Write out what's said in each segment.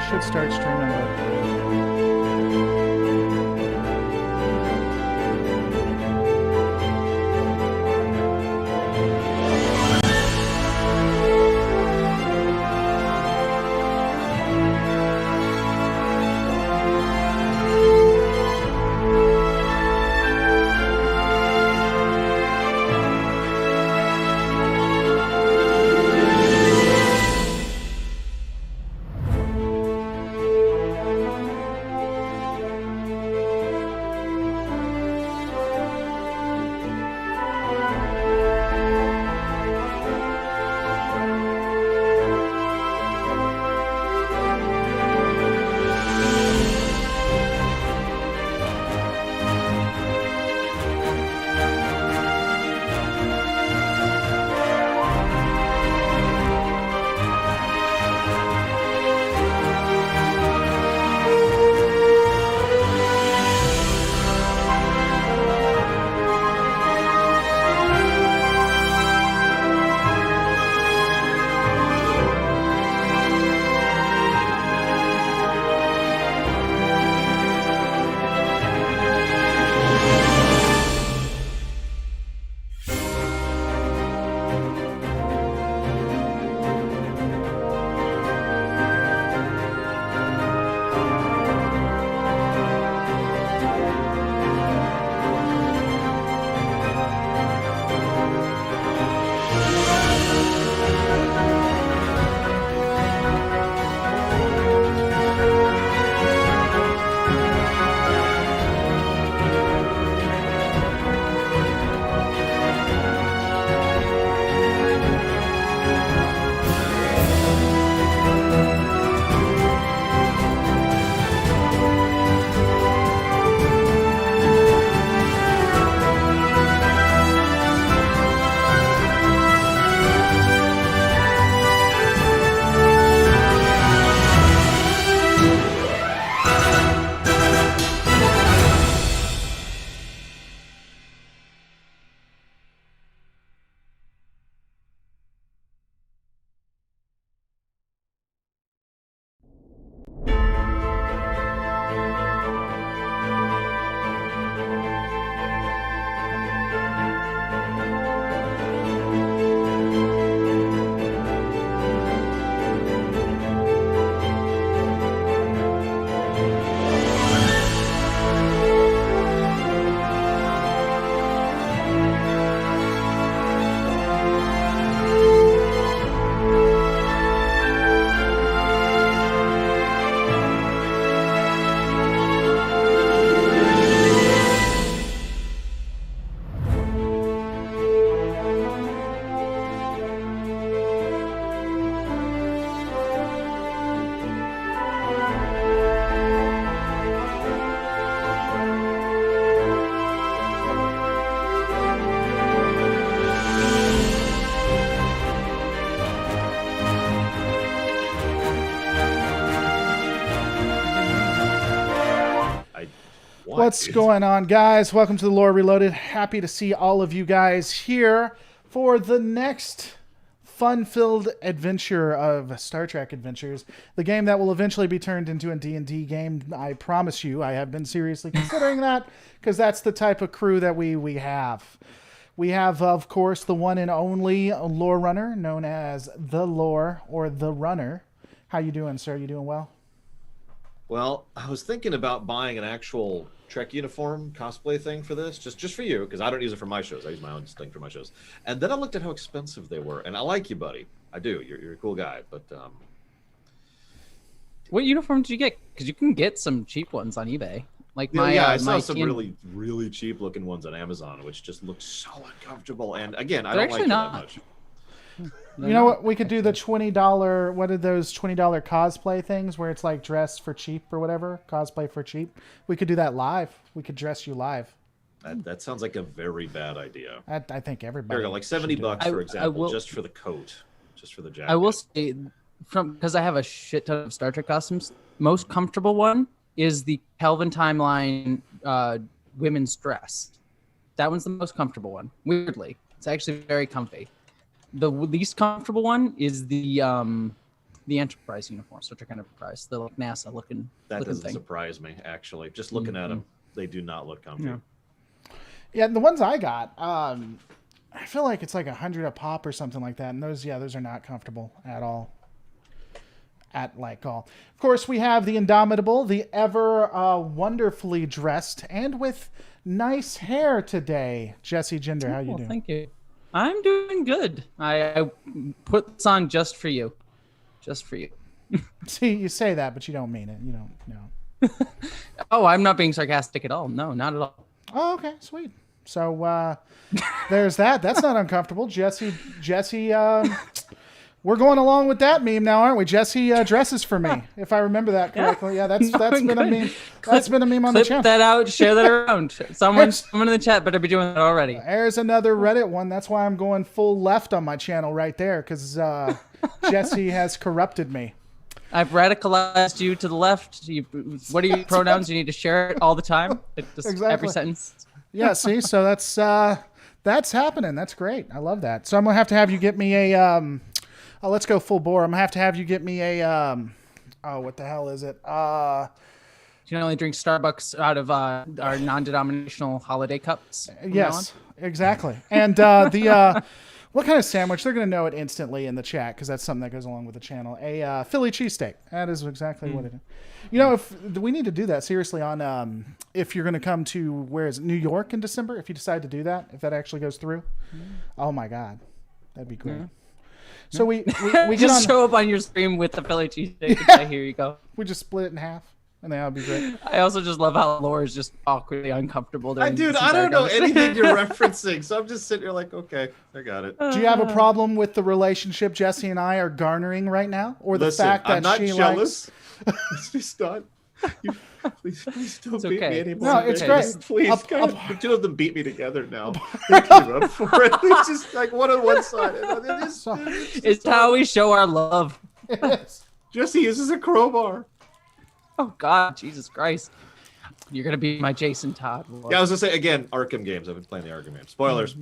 Should start streaming, but what's going on, guys? Welcome to the Lore Reloaded. Happy to see all of you guys here for the next fun-filled adventure of Star Trek Adventures, the game that will eventually be turned into a D&D game. I promise you, I have been seriously considering that, because that's the type of crew that we have. We have, of course, the one and only Lore Runner, known as The Lore, or The Runner. How you doing, sir? You doing well? Well, I was thinking about buying an actual Trek uniform cosplay thing for this, just for you, because I don't use it for my shows. I use my own thing for my shows. And then I looked at how expensive they were, and I like you, buddy. I do. You're a cool guy, but what uniform did you get? Because you can get some cheap ones on eBay. Like I saw some really cheap looking ones on Amazon, which just look so uncomfortable. And again, I don't like it that much. You know what? We could do the $20. What are those $20 cosplay things where it's like dress for cheap or whatever? Cosplay for cheap. We could do that live. We could dress you live. That sounds like a very bad idea. I think everybody. There you go, like $70 for example, just for the coat, just for the jacket. I will say, because I have a shit ton of Star Trek costumes, most comfortable one is the Kelvin Timeline women's dress. That one's the most comfortable one. Weirdly, it's actually very comfy. The least comfortable one is the the Enterprise uniforms, Star Trek Enterprise, the like NASA looking doesn't thing. surprise me, actually. Just looking at them, they do not look comfy. Yeah, the ones I got, I feel like it's like 100 a pop or something like that, and those are not comfortable at all. Of course, we have the Indomitable, the ever wonderfully dressed and with nice hair today. Jesse Jinder, how you doing? Thank you. I'm doing good. I put this on just for you. Just for you. See, you say that, but you don't mean it. You don't know. Oh, I'm not being sarcastic at all. No, not at all. Oh, okay, sweet. So there's that. That's not uncomfortable. Jesse, we're going along with that meme now, aren't we? Jesse dresses for me, if I remember that correctly. Yeah, that's been a meme. That's been a meme on the channel. Clip that out, share that around. Someone in the chat better be doing that already. There's another Reddit one. That's why I'm going full left on my channel right there, because Jesse has corrupted me. I've radicalized you to the left. What are your pronouns? You need to share it all the time. Exactly. Every sentence. Yeah, see? So that's happening. That's great. I love that. So I'm going to have you get me a... let's go full bore. I'm going to have you get me a... what the hell is it? You can only drink Starbucks out of our non-denominational holiday cups. Yes, exactly. And what kind of sandwich? They're going to know it instantly in the chat because that's something that goes along with the channel. A Philly cheesesteak. That is exactly what it is. You know, if we need to do that seriously on if you're going to come to, where is it, New York in December, if you decide to do that, if that actually goes through. Oh, my God. That'd be great. So we just show up on your stream with the Philly cheesesteak and say, here you go. We just split it in half. And that would be great. I also just love how Laura is just awkwardly uncomfortable. I don't know anything you're referencing, so I'm just sitting here like, okay, I got it. Do you have a problem with the relationship Jesse and I are garnering right now, or the fact that I'm not she jealous. Just not. Please don't beat me anymore. No, it's great. Please, the two of them beat me together now. They give up for it. It's just like one on one side. It's how we show our love. Yes. Jesse uses a crowbar. Oh God, Jesus Christ! You're gonna be my Jason Todd. Yeah, I was gonna say again, Arkham games. I've been playing the Arkham games. Spoilers.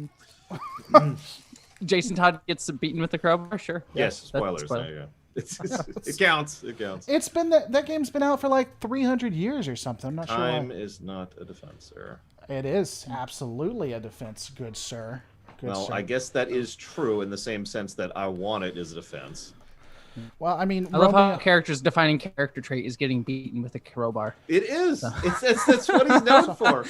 Jason Todd gets beaten with a crowbar. Sure. Yes, spoilers. There you go. It counts. It counts. It's been that game's been out for like 300 years or something. I'm not sure. Time is not a defense, sir. It is absolutely a defense, good sir. Well, I guess that is true in the same sense that I want it as a defense. Well, I mean, I love how character's defining character trait is getting beaten with a crowbar. It is. That's what he's known for.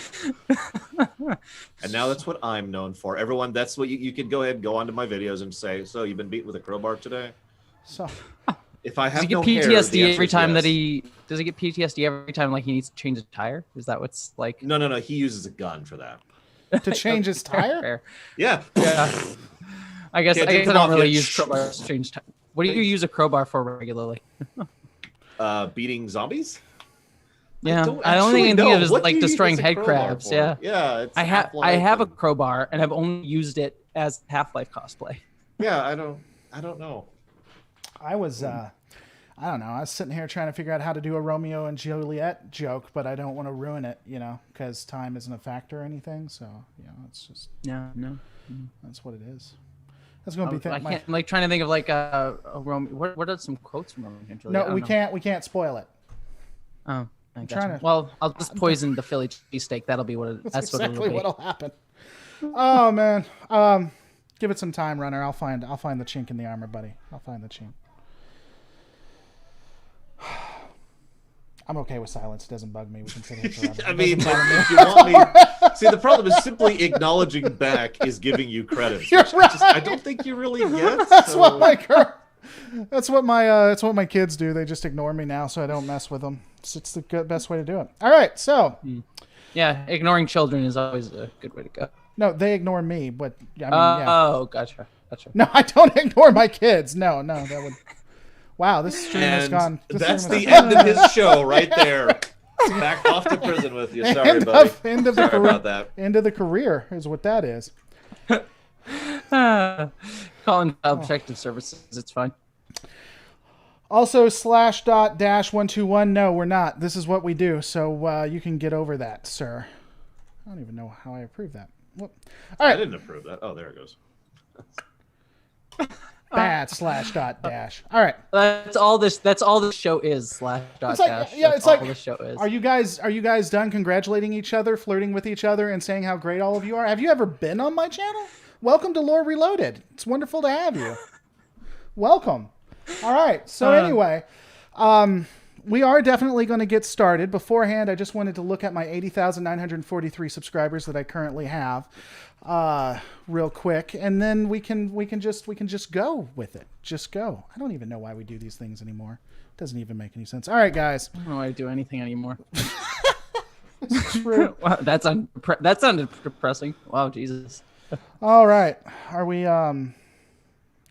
And now that's what I'm known for. Everyone, that's what you can go ahead and go onto my videos and say, so you've been beaten with a crowbar today? So if I have does he get PTSD every time that he does he get PTSD every time like he needs to change a tire? Is that what's like? No. He uses a gun for that. To change his tire? Fair. Yeah. I guess I don't really use crowbars to change tire. What do you use a crowbar for regularly? Beating zombies? Yeah, I don't think anything of it is like destroying head crabs. Yeah, yeah. I have a crowbar and I've only used it as Half-Life cosplay. Yeah, I don't know. I was I don't know. I was sitting here trying to figure out how to do a Romeo and Juliet joke, but I don't want to ruin it, because time isn't a factor or anything. So it's just that's what it is. That's going to be. I'm trying to think of like a Romeo. What are some quotes from Romeo and Juliet? No, we can't. We can't spoil it. Oh, I gotcha. Well, I'll just poison the Philly cheesesteak. That'll be what it. That's exactly what what'll happen. Oh man, give it some time, runner. I'll find the chink in the armor, buddy. I'll find the chink. I'm okay with silence. It doesn't bug me. We can sit here forever. I mean, if you want me... See, the problem is simply acknowledging back is giving you credit. You're right. I don't think you really get. That's what my kids do. They just ignore me now, so I don't mess with them. It's the best way to do it. All right, so. Yeah, ignoring children is always a good way to go. No, they ignore me, but I mean, Oh, gotcha. No, I don't ignore my kids. No, that would. Wow, this stream has gone. That's the end of his show right there. Back off to prison with you. Sorry, buddy. End of the career. About that. End of the career is what that is. Calling Child Protective Services. It's fine. Also, /.-121. No, we're not. This is what we do. So you can get over that, sir. I don't even know how I approve that. All right. I didn't approve that. Oh, there it goes. bad slash dot dash. All right. That's all this show is. Slash dot It's like, dash. yeah, That's it's like, all this show is. are you guys done congratulating each other, flirting with each other, and saying how great all of you are? Have you ever been on my channel? Welcome to Lore Reloaded. It's wonderful to have you. Welcome. All right. So anyway, we are definitely going to get started. Beforehand, I just wanted to look at my 80,943 subscribers that I currently have, real quick, and then we can just go with it. Just go. I don't even know why we do these things anymore. It doesn't even make any sense. All right, guys. I don't know why I do anything anymore. It's true. Wow, that sounded depressing. Wow, Jesus. All right. Are we?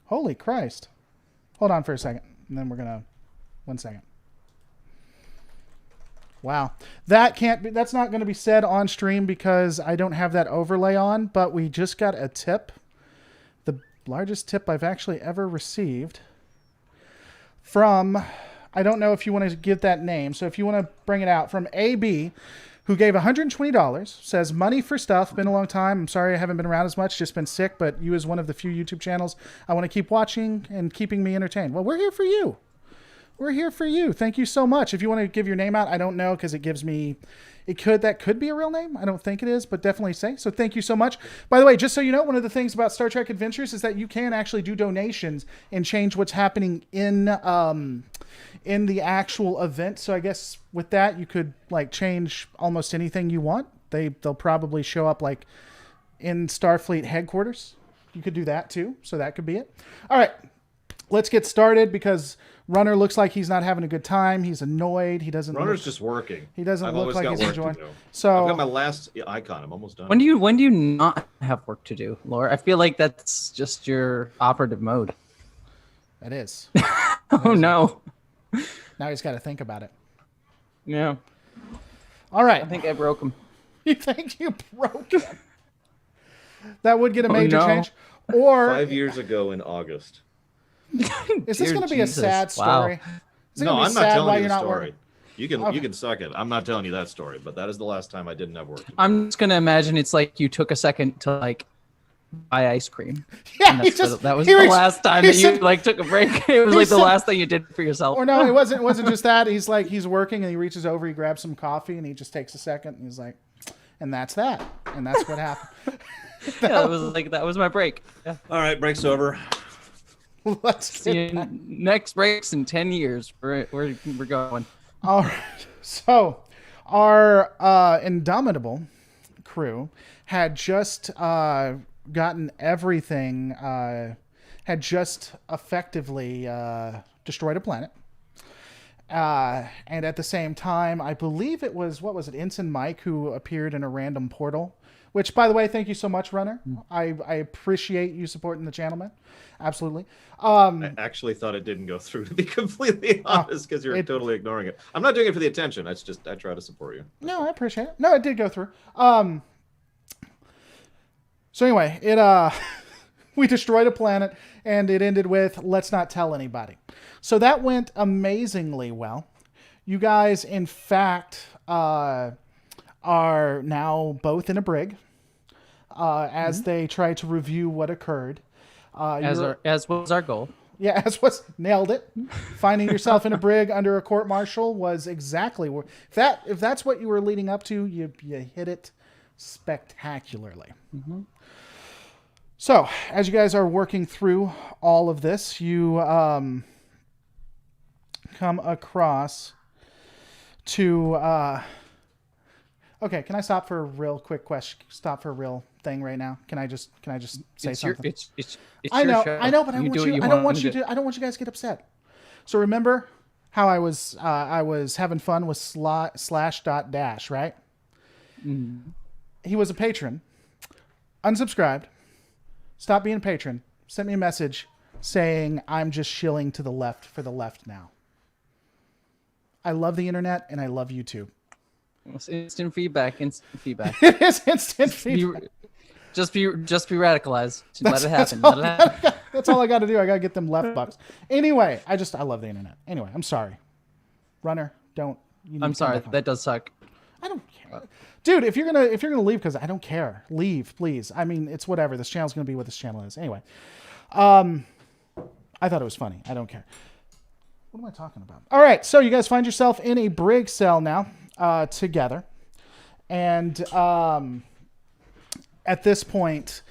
Holy Christ! Hold on for a second, and then we're gonna. 1 second. Wow, that's not going to be said on stream because I don't have that overlay on. But we just got a tip, the largest tip I've actually ever received from. I don't know if you want to give that name, so if you want to bring it out, from AB, who gave $120, says, money for stuff. Been a long time. I'm sorry I haven't been around as much. Just been sick, but you as one of the few YouTube channels I want to keep watching and keeping me entertained. Well, we're here for you. We're here for you. Thank you so much. If you want to give your name out, I don't know, because it gives me, that could be a real name. I don't think it is, but definitely say. So thank you so much. By the way, just so you know, one of the things about Star Trek Adventures is that you can actually do donations and change what's happening in the actual event. So I guess with that, you could like change almost anything you want. They'll probably show up like in Starfleet headquarters. You could do that too. So that could be it. All right, let's get started because Runner looks like he's not having a good time. He's annoyed. He doesn't. Runner's just working. He doesn't look like he's enjoying. So I've got my last icon. I'm almost done. When do you not have work to do, Laura? I feel like that's just your operative mode. That is. Oh no. Now he's got to think about it. Yeah. All right. I think I broke him. You think you broke him? That would get a major change. Or 5 years ago in August. Is this going to be a sad story? Wow. No, I'm not telling you the story. You can suck it. I'm not telling you that story, but that is the last time I didn't have work. I'm just gonna imagine it's like you took a second to like buy ice cream. Yeah, that was the last time that you like took a break. It was like the last thing you did for yourself. Or no, it wasn't just that. He's working and he reaches over, he grabs some coffee and he just takes a second and he's like, and that's that. And that's what happened. Yeah, that was my break. Yeah. All right, break's over. Let's see you next breaks in 10 years. We're going. All right. So our Indomitable crew had just gotten everything, had just effectively destroyed a planet. And at the same time, I believe it was, Ensign Mike who appeared in a random portal. Which, by the way, thank you so much, Runner. I appreciate you supporting the channel, man. Absolutely. I actually thought it didn't go through, to be completely honest, because you're totally ignoring it. I'm not doing it for the attention. It's just I try to support you. No, I appreciate it. No, it did go through. So anyway, we destroyed a planet, and it ended with, let's not tell anybody. So that went amazingly well. You guys, in fact, are now both in a brig as they try to review what occurred. As was our goal. Yeah, nailed it. Finding yourself in a brig under a court martial was exactly where, if that's what you were leading up to, you hit it spectacularly. Mm-hmm. So, as you guys are working through all of this, you come across to okay, can I stop for a real quick question? Stop for a real thing right now? Can I just say something? I know, but I don't want you guys to get upset. So remember how I was having fun with slash.dash, right? Mm. He was a patron, unsubscribed, stopped being a patron, sent me a message saying I'm just shilling to the left for the left now. I love the internet and I love YouTube. It's instant feedback. It is instant feedback. Just be radicalized. Let it happen. That's all I got to do. I got to get them left bucks. Anyway, I love the internet. Anyway, I'm sorry. Runner, don't. I'm sorry. That does suck. I don't care. Dude, if you're gonna leave, because I don't care, leave, please. I mean, it's whatever. This channel's gonna be what this channel is. Anyway. I thought it was funny. I don't care. What am I talking about? All right, so you guys find yourself in a brig cell now, together, and at this point,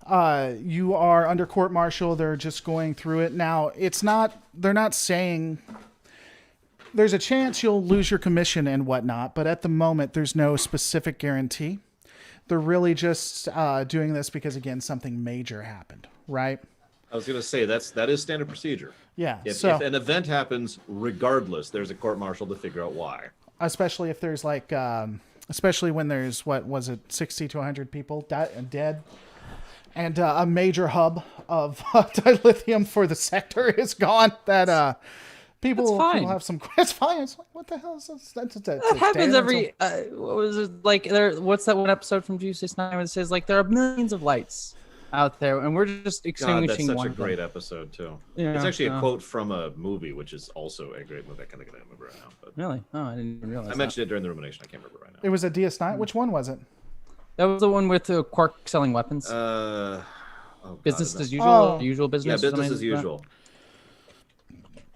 you are under court martial. They're just going through it now. They're not saying. There's a chance you'll lose your commission and whatnot, but at the moment, there's no specific guarantee. They're really just doing this because, again, something major happened, right? I was going to say that is standard procedure. Yeah. If an event happens, regardless, there's a court martial to figure out why. Especially if there's especially when there's 60 to 100 people dead, and a major hub of dilithium for the sector is gone. That people have some. It's fine. It's like, what the hell is this? That happens every. What was it like? What's that one episode from Juice 9 where it says like there are millions of lights out there, and we're just extinguishing one. That's such a great episode too. Yeah, it's actually a quote from a movie, which is also a great movie. I can't remember right now. But really? Oh, I didn't even realize. I mentioned it during the rumination. I can't remember right now. It was a DS9. Which one was it? That was the one with the Quark selling weapons. Business as usual. Usual business. Yeah, business as usual.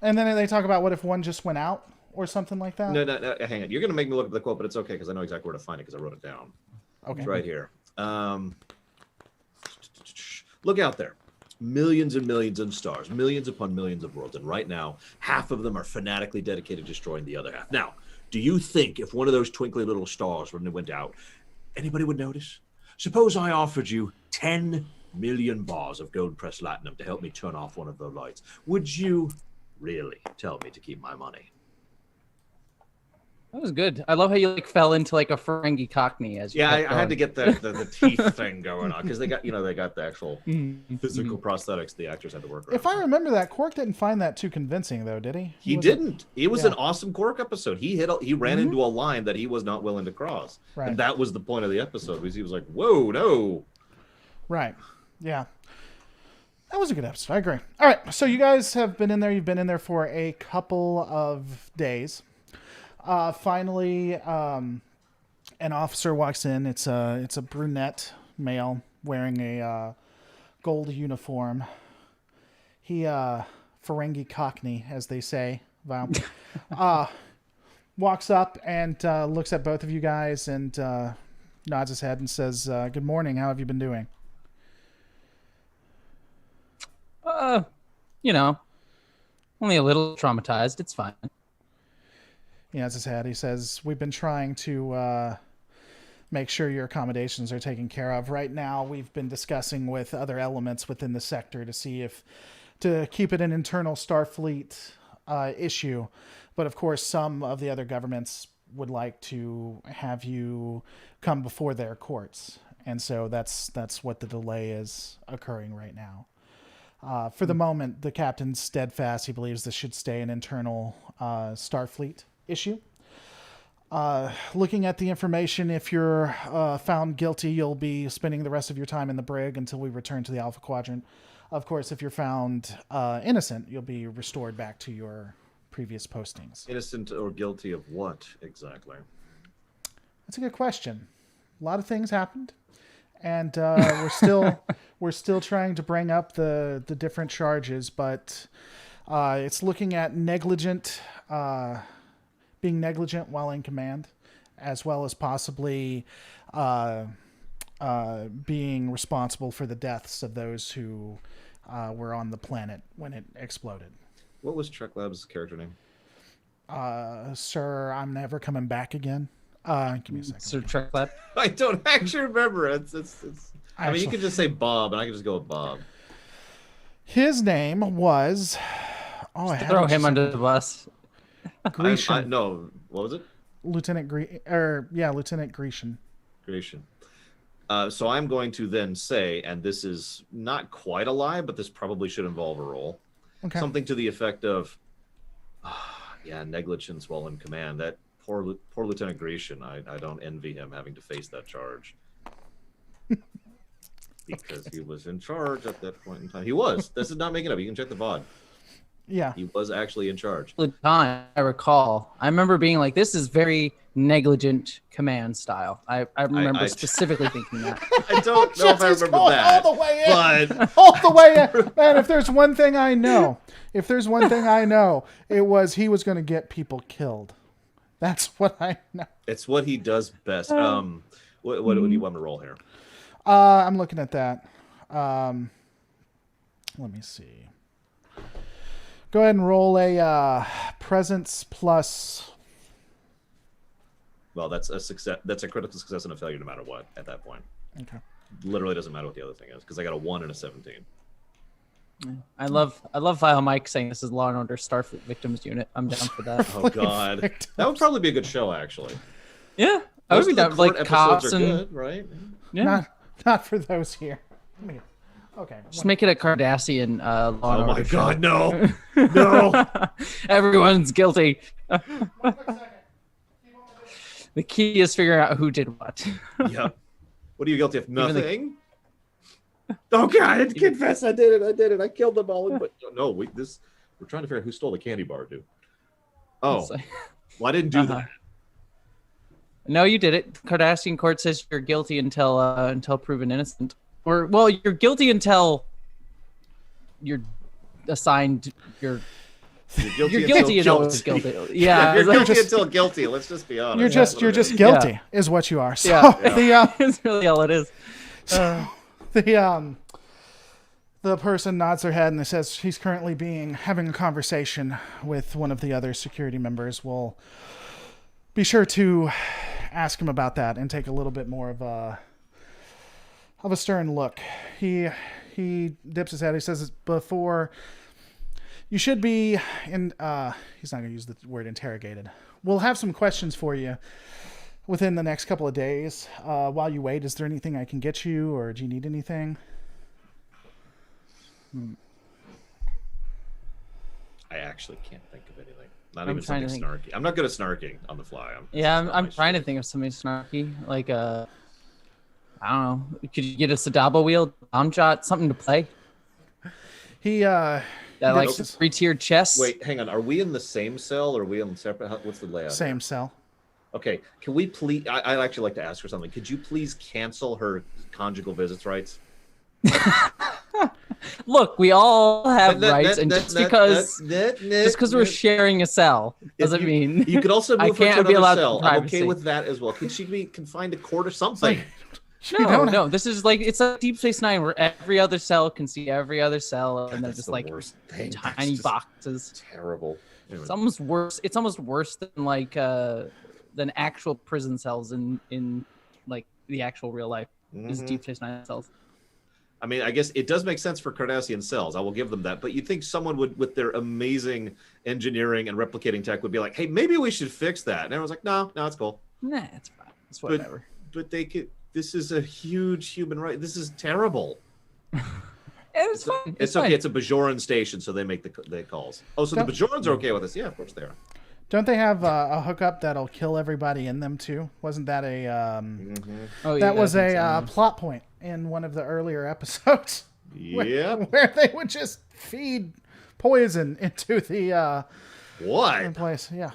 And then they talk about what if one just went out or something like that. No, hang on. You're gonna make me look up the quote, but it's okay because I know exactly where to find it because I wrote it down. Okay. It's right here. Look out there. Millions and millions of stars, millions upon millions of worlds. And right now, half of them are fanatically dedicated to destroying the other half. Now, do you think if one of those twinkly little stars went out, anybody would notice? Suppose I offered you 10 million bars of gold-pressed latinum to help me turn off one of those lights. Would you really tell me to keep my money? That was good. I love how you fell into a Ferengi Cockney as you. Yeah, I had to get the teeth thing going on because they got the actual physical prosthetics the actors had to work around. If I remember that, Quark didn't find that too convincing though, did he? He didn't. It was an awesome Quark episode. He ran into a line that he was not willing to cross, and that was the point of the episode. Because he was like, "Whoa, no!" Right. Yeah. That was a good episode. I agree. All right, so you guys have been in there. You've been in there for a couple of days. Finally, an officer walks in. It's a brunette male wearing a gold uniform. He Ferengi Cockney, as they say. Walks up and looks at both of you guys and nods his head and says, "Good morning. How have you been doing?" Only a little traumatized. It's fine. He nods his head. He says, "We've been trying to make sure your accommodations are taken care of. Right now, we've been discussing with other elements within the sector to see if to keep it an internal Starfleet issue. But of course, some of the other governments would like to have you come before their courts. And so that's what the delay is occurring right now. For the moment, the captain's steadfast. He believes this should stay an internal Starfleet issue. Looking at the information, if you're found guilty, you'll be spending the rest of your time in the brig until we return to the Alpha Quadrant. Of course, if you're found innocent, you'll be restored back to your previous postings." Innocent or guilty of what exactly? That's a good question. A lot of things happened, and we're still trying to bring up the different charges, but it's looking at being negligent while in command, as well as possibly being responsible for the deaths of those who were on the planet when it exploded. What was Trek Lab's character name? Sir, I'm never coming back again. Give me a second. Sir Trek Lab? I don't actually remember. It's. I mean, you could just say Bob, and I could just go with Bob. His name was. Throw him under the bus. Grecian. No, what was it? Lieutenant Grecian. Grecian. So I'm going to then say, and this is not quite a lie, but this probably should involve a role. Okay. Something to the effect of, negligence while in command. That poor Lieutenant Grecian. I don't envy him having to face that charge. Because he was in charge at that point in time. He was. This is not making it up. You can check the VOD. Yeah. He was actually in charge. The time I recall, I remember being like, "This is very negligent command style." I remember specifically thinking that. I don't know if I Jesse's remember going that. all the way in. But All the way in. Man, if there's one thing I know, it was he was going to get people killed. That's what I know. it's what he does best. What do you want to roll here? I'm looking at that. Let me see. Go ahead and roll a presence plus. Well, that's a success. That's a critical success and a failure no matter what at that point. Okay. Literally doesn't matter what the other thing is because I got a 1 and a 17. I love Vile Mike saying this is Law and Order Starfleet Victims Unit. I'm down for that. Oh God, that would probably be a good show actually. Yeah, I would Most be of the down. court Like cops episodes are and good, right? yeah. Not for those here. Okay. Just make it a Cardassian Law and Oh Order my show. God, no, no. Everyone's guilty. The key is figuring out who did what. Yep. What are you guilty of? Nothing. Oh God, I confess, I did it. I killed them all. But no, we're trying to figure out who stole the candy bar, dude. Oh, well, I didn't do that. No, you did it. Cardassian court says you're guilty until proven innocent. Or, well, you're guilty until you're assigned you're guilty and always guilty. Yeah, you're guilty until guilty. Let's just be honest. You're just guilty, is what you are. So it's really all it is. The person nods their head and says he's currently having a conversation with one of the other security members. We'll be sure to ask him about that and take a little bit more of a stern look. He dips his head. He says before you should be in. He's not going to use the word interrogated. We'll have some questions for you within the next couple of days. While you wait, is there anything I can get you, or do you need anything? I actually can't think of anything. Not even something snarky. I'm not good at snarking on the fly. I'm trying to think of something snarky. Like I don't know. Could you get a Sadaba wheel, bomb shot, something to play? That like 3-tiered chess. Wait, hang on. Are we in the same cell or are we in separate? What's the layout? Same cell. Okay. Can we please? I'd actually like to ask her something. Could you please cancel her conjugal visits rights? Look, we all have rights, and just because we're sharing a cell doesn't mean you could also move I her can't to be another allowed cell. I'm okay privacy. with that as well. Could she be confined to court or something? No. This is like it's a Deep Space Nine where every other cell can see every other cell, and they're just like tiny boxes. Terrible. Anyway. It's almost worse. It's almost worse than like than actual prison cells in like the actual real life. Is Deep Space Nine cells. I mean, I guess it does make sense for Cardassian cells. I will give them that. But you'd think someone would, with their amazing engineering and replicating tech, would be like, hey, maybe we should fix that. And everyone's like, no, it's cool. Nah, it's fine. It's whatever. But they could. This is a huge human right. This is terrible. It's fine. It's okay. It's a Bajoran station, so they make the calls. Oh, so the Bajorans are okay with this? Yeah, of course they are. Don't they have a hookup that'll kill everybody in them too? Wasn't that that was a plot point in one of the earlier episodes? Yeah, where they would just feed poison into the place. Yeah.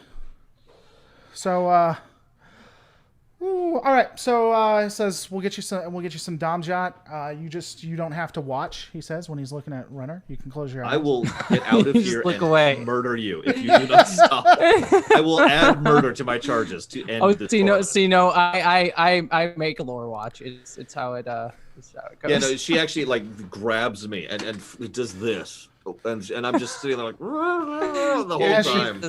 So all right. So it says we'll get you some Domjot. You don't have to watch. He says when he's looking at Runner, you can close your eyes. I will get out of here and away. Murder you if you do not stop. I will add murder to my charges to end this. I make a lore watch. It's how it goes. Yeah, no, she actually like grabs me and does this, and I'm just sitting there like the whole time.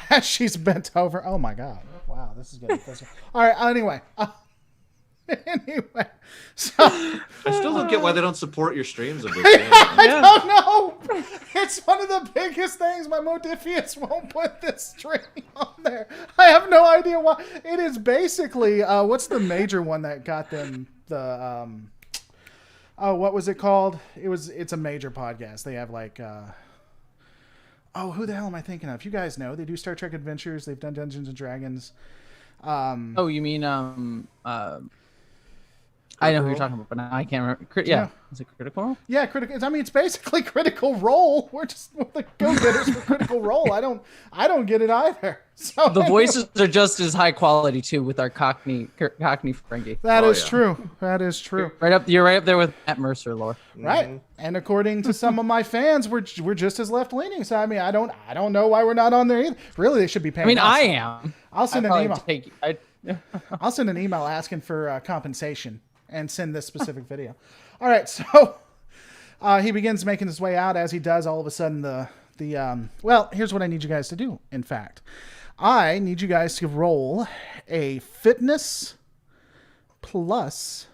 As she's bent over. Oh my God. Wow, this is getting closer. All right. Anyway, so I still don't get why they don't support your streams of this. I don't know. It's one of the biggest things. My Modifius won't put this stream on there. I have no idea why. It is basically what's the major one that got them the what was it called? It's a major podcast. They have like who the hell am I thinking of? You guys know they do Star Trek Adventures. They've done Dungeons and Dragons. You mean I know who Critical you're talking about, but now I can't remember. Yeah. Is it Critical Role? Yeah, critical. I mean, it's basically Critical Role. We're just the go-getters for Critical Role. I don't get it either. So The voices are just as high quality too with our Cockney Ferengi. That Oh, is yeah. true. That is true. You're right up there with Matt Mercer lore. Right. And according to some of my fans, we're just as left-leaning. So I mean, I don't know why we're not on there either. Really, they should be paying. I mean, us. I am. I'll send an email. I'll send an email asking for compensation and send this specific video. All right, so he begins making his way out. As he does, all of a sudden well, here's what I need you guys to do. In fact, I need you guys to roll a fitness plus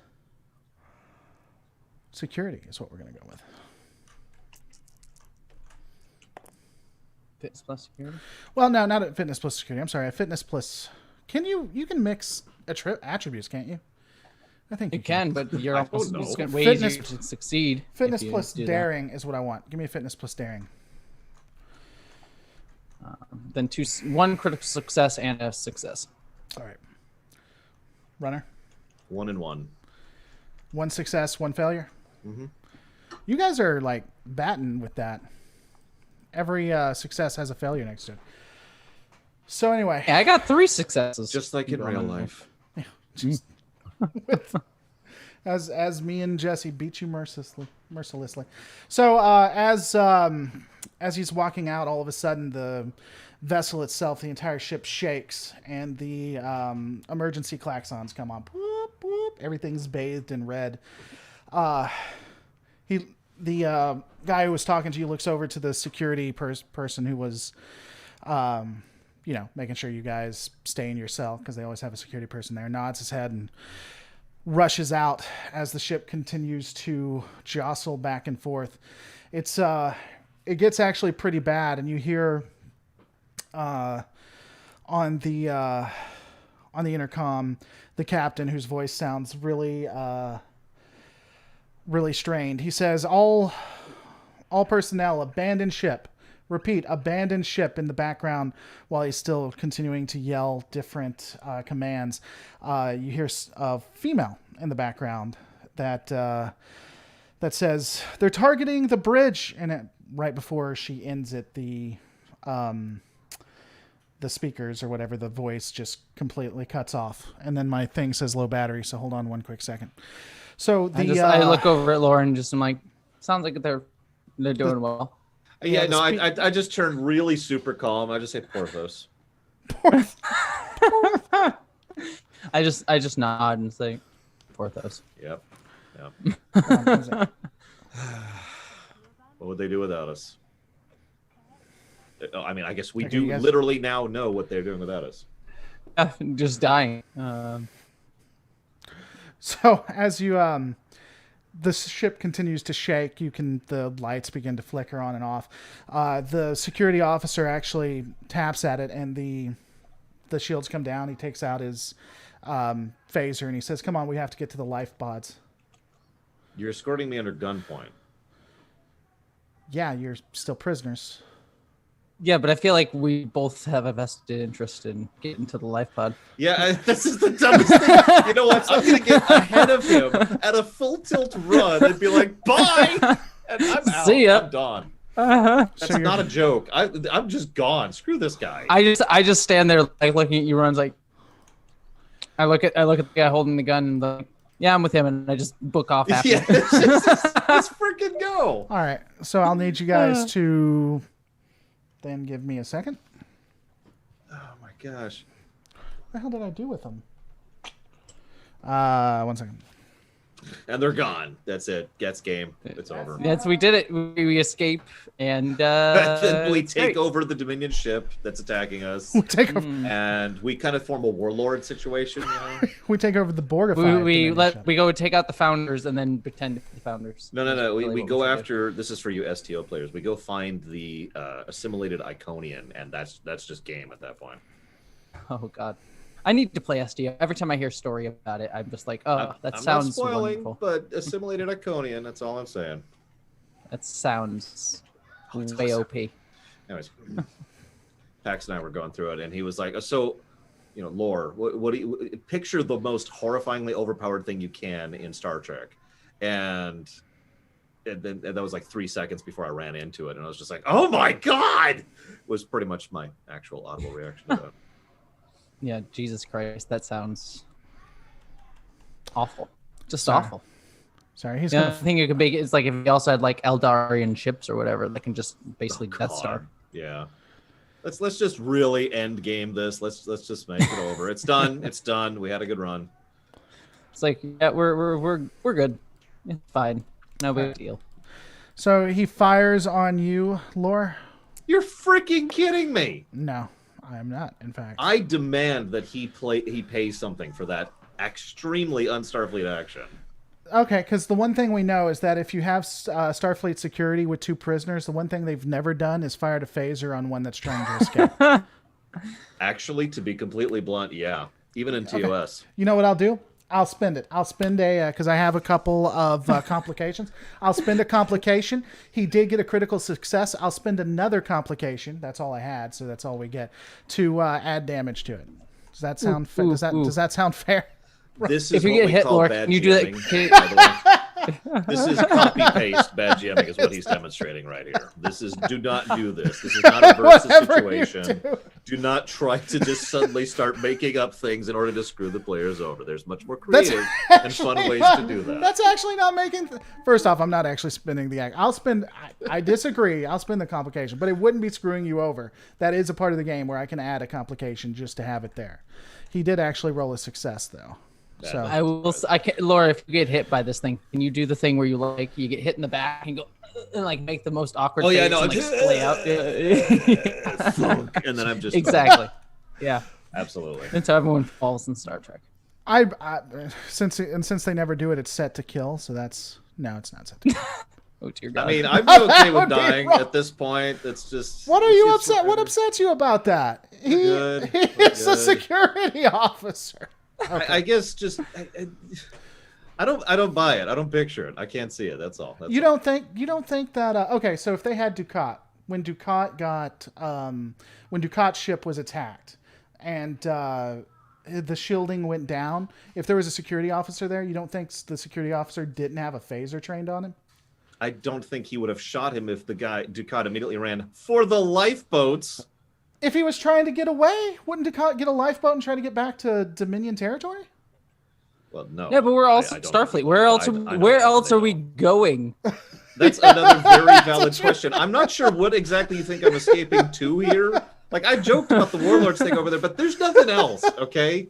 security is what we're going to go with. Fitness plus security? Well, no, not a fitness plus security. I'm sorry, a fitness plus. You can mix attributes, can't you? I think you can, but you're almost going to ways you to succeed. Fitness plus daring is what I want. Give me a fitness plus daring. Then one critical success and a success. All right. Runner. 1 and 1. 1 success, 1 failure. Mm-hmm. You guys are like batting with that. Every success has a failure next to it. So anyway, yeah, I got 3 successes. Just like in real life. Yeah, just as me and Jesse beat you mercilessly. So as he's walking out, all of a sudden the vessel itself, the entire ship shakes, and the emergency klaxons come on. Boop, boop. Everything's bathed in red. The guy who was talking to you looks over to the security person who was, making sure you guys stay in your cell because they always have a security person there. Nods his head and rushes out as the ship continues to jostle back and forth. It gets actually pretty bad, and you hear on the intercom the captain, whose voice sounds really strained. He says, all personnel abandon ship. Repeat, abandon ship, in the background while he's still continuing to yell different commands. You hear a female in the background that says, they're targeting the bridge. And right before she ends it, the speakers or whatever, the voice just completely cuts off. And then my thing says low battery, so hold on one quick second. So I look over at Laura and I'm like, sounds like they're doing well. Yeah, no, I just turned really super calm. I just say Porthos. I just nod and say Porthos. Yep. What would they do without us? I mean, I guess we do literally now know what they're doing without us. Just dying. So as you the ship continues to shake, the lights begin to flicker on and off. The security officer actually taps at it, and the shields come down. He takes out his phaser and he says, "Come on, we have to get to the life pods." You're escorting me under gunpoint. Yeah, you're still prisoners. Yeah, but I feel like we both have a vested interest in getting to the life pod. Yeah, this is the dumbest thing. You know what? I'm going to get ahead of him at a full tilt run and be like, bye! And I'm out. See ya. I'm done. That's So not a joke. I'm just gone. Screw this guy. I just stand there like looking at you runs like I look at the guy holding the gun and like, yeah, I'm with him, and I just book off after. Yeah, let's freaking go. All right, so I'll need you guys to then give me a second. Oh my gosh. What the hell did I do with them? 1 second. And they're gone. That's it. Gets game. It's over. Yes, we did it. We escape, and then we take over the Dominion ship that's attacking us. We take over. And we kind of form a warlord situation. You know? We take over the Borgified. We go take out the founders and then pretend to be the founders. No. We go after. This is for you STO players. We go find the assimilated Iconian, and that's just game at that point. Oh God. I need to play STA. Every time I hear a story about it, I'm just like, oh, that sounds not spoiling, wonderful. But assimilated Iconian, that's all I'm saying. That sounds way awesome. OP. Anyways, Pax and I were going through it, and he was like, so lore. What do you picture the most horrifyingly overpowered thing you can in Star Trek, and then that was like 3 seconds before I ran into it, and I was just like, "Oh my god!" Was pretty much my actual audible reaction to that. Yeah, Jesus Christ, that sounds awful. Just Sorry. awful. Sorry, he's The gonna. other thing you could make is like if you also had like Eldarian ships or whatever that can just basically Death Star. God. Yeah. Let's just really end game this. Let's just make it over. It's done. It's done. We had a good run. It's like yeah, we're good. It's fine. No big deal. So he fires on you, Lore? You're freaking kidding me. No, I am not. In fact, I demand that he pays something for that extremely un-Starfleet action. okay, because the one thing we know is that if you have Starfleet security with 2 prisoners, the one thing they've never done is fired a phaser on one that's trying to escape. Actually, to be completely blunt, yeah. Even in TOS. You know what I'll do? I'll spend it. I'll spend because I have a couple of complications. I'll spend a complication. He did get a critical success. I'll spend another complication. That's all I had, so that's all we get to add damage to it. Does that sound fair? Does that sound fair? This is If you what get we hit, call Lore, bad can you do that? GMing, by the way. This is copy-paste bad GMing is what he's demonstrating right here. This is, do not do this. This is not a versus Whatever you situation. do. Do not try to just suddenly start making up things in order to screw the players over. There's much more creative and fun ways to do that. That's actually not making. First off, I'm not actually spending the act. I'll spend. I disagree. I'll spend the complication, but it wouldn't be screwing you over. That is a part of the game where I can add a complication just to have it there. He did actually roll a success though. So I will. I can, Laura, if you get hit by this thing, can you do the thing where you you get hit in the back and go and like make the most awkward? Oh yeah, face no, and, like, just splay out. thunk, and then I'm just Exactly. Yeah. Absolutely. That's how everyone falls in Star Trek. I since they never do it, it's set to kill. So that's no, it's not set to kill. Oh dear God. I mean, I'm okay with would be dying wrong. at this point. It's just. What are it's you just upset? What whatever. upsets you about that? He good. he We're is a good. security officer. I guess just. I don't buy it. I don't picture it. I can't see it. That's all. That's You all. don't think that okay, so if they had Ducat, when Ducat got when Ducat's ship was attacked and the shielding went down, if there was a security officer there, you don't think the security officer didn't have a phaser trained on him? I don't think he would have shot him if the guy Ducat immediately ran for the lifeboats. If he was trying to get away, wouldn't Ducat get a lifeboat and try to get back to Dominion territory? Well, no. Yeah, but we're also I don't Starfleet. know. Where else? I don't Where know. else are we going? That's another very valid question. I'm not sure what exactly you think I'm escaping to here. Like, I joked about the Warlords thing over there, but there's nothing else, okay?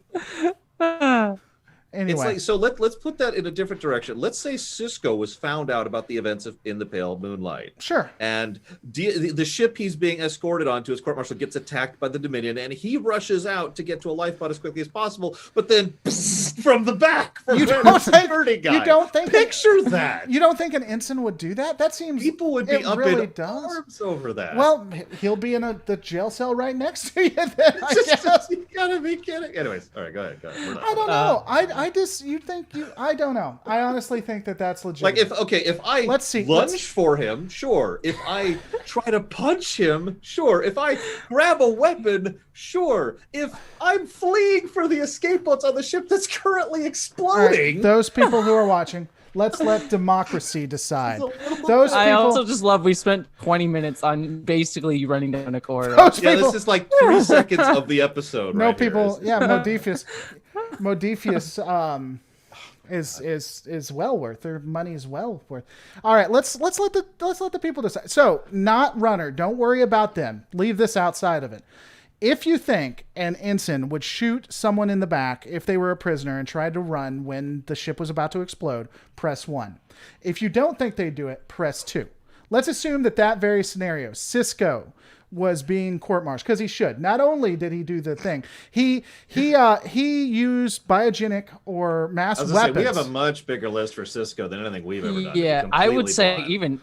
Anyway, It's like, so let's put that in a different direction. Let's say Cisco was found out about the events in the Pale Moonlight. sure. And the ship he's being escorted onto, his court-martial, gets attacked by the Dominion, and he rushes out to get to a lifeboat as quickly as possible, but then from the back, from You the don't think- security guy. you don't think- Picture that. You don't think an ensign would do that? That seems People would be it up really in does. arms over that. Well, he'll be in the jail cell right next to you. Then I Just- guess. you gotta be kidding. Anyways, all right, go ahead. We're not- I don't know. I just you think you. I don't know. I honestly think that's legit. Like if I Let's see, lunge let's- for him, sure. If I try to punch him, sure. If I grab a weapon, sure. If I'm fleeing for the escape boats on the ship that's currently All right, exploding, those people who are watching, let's let democracy decide. Those I people. also just love we spent 20 minutes on basically you running down a corridor. Those yeah, people. this is like 3 seconds of the episode. No right here. people. It's- Yeah, Modifius is well worth. Their money is well worth. All right, let's let the people decide. So, not runner. Don't worry about them. Leave this outside of it. If you think an ensign would shoot someone in the back if they were a prisoner and tried to run when the ship was about to explode, press 1. If you don't think they'd do it, press 2. Let's assume that very scenario, Cisco was being court-martialed, because he should. Not only did he do the thing, he used biogenic or mass I was gonna say, weapons. we have a much bigger list for Cisco than anything we've ever done. to be Yeah, I would completely say blunt.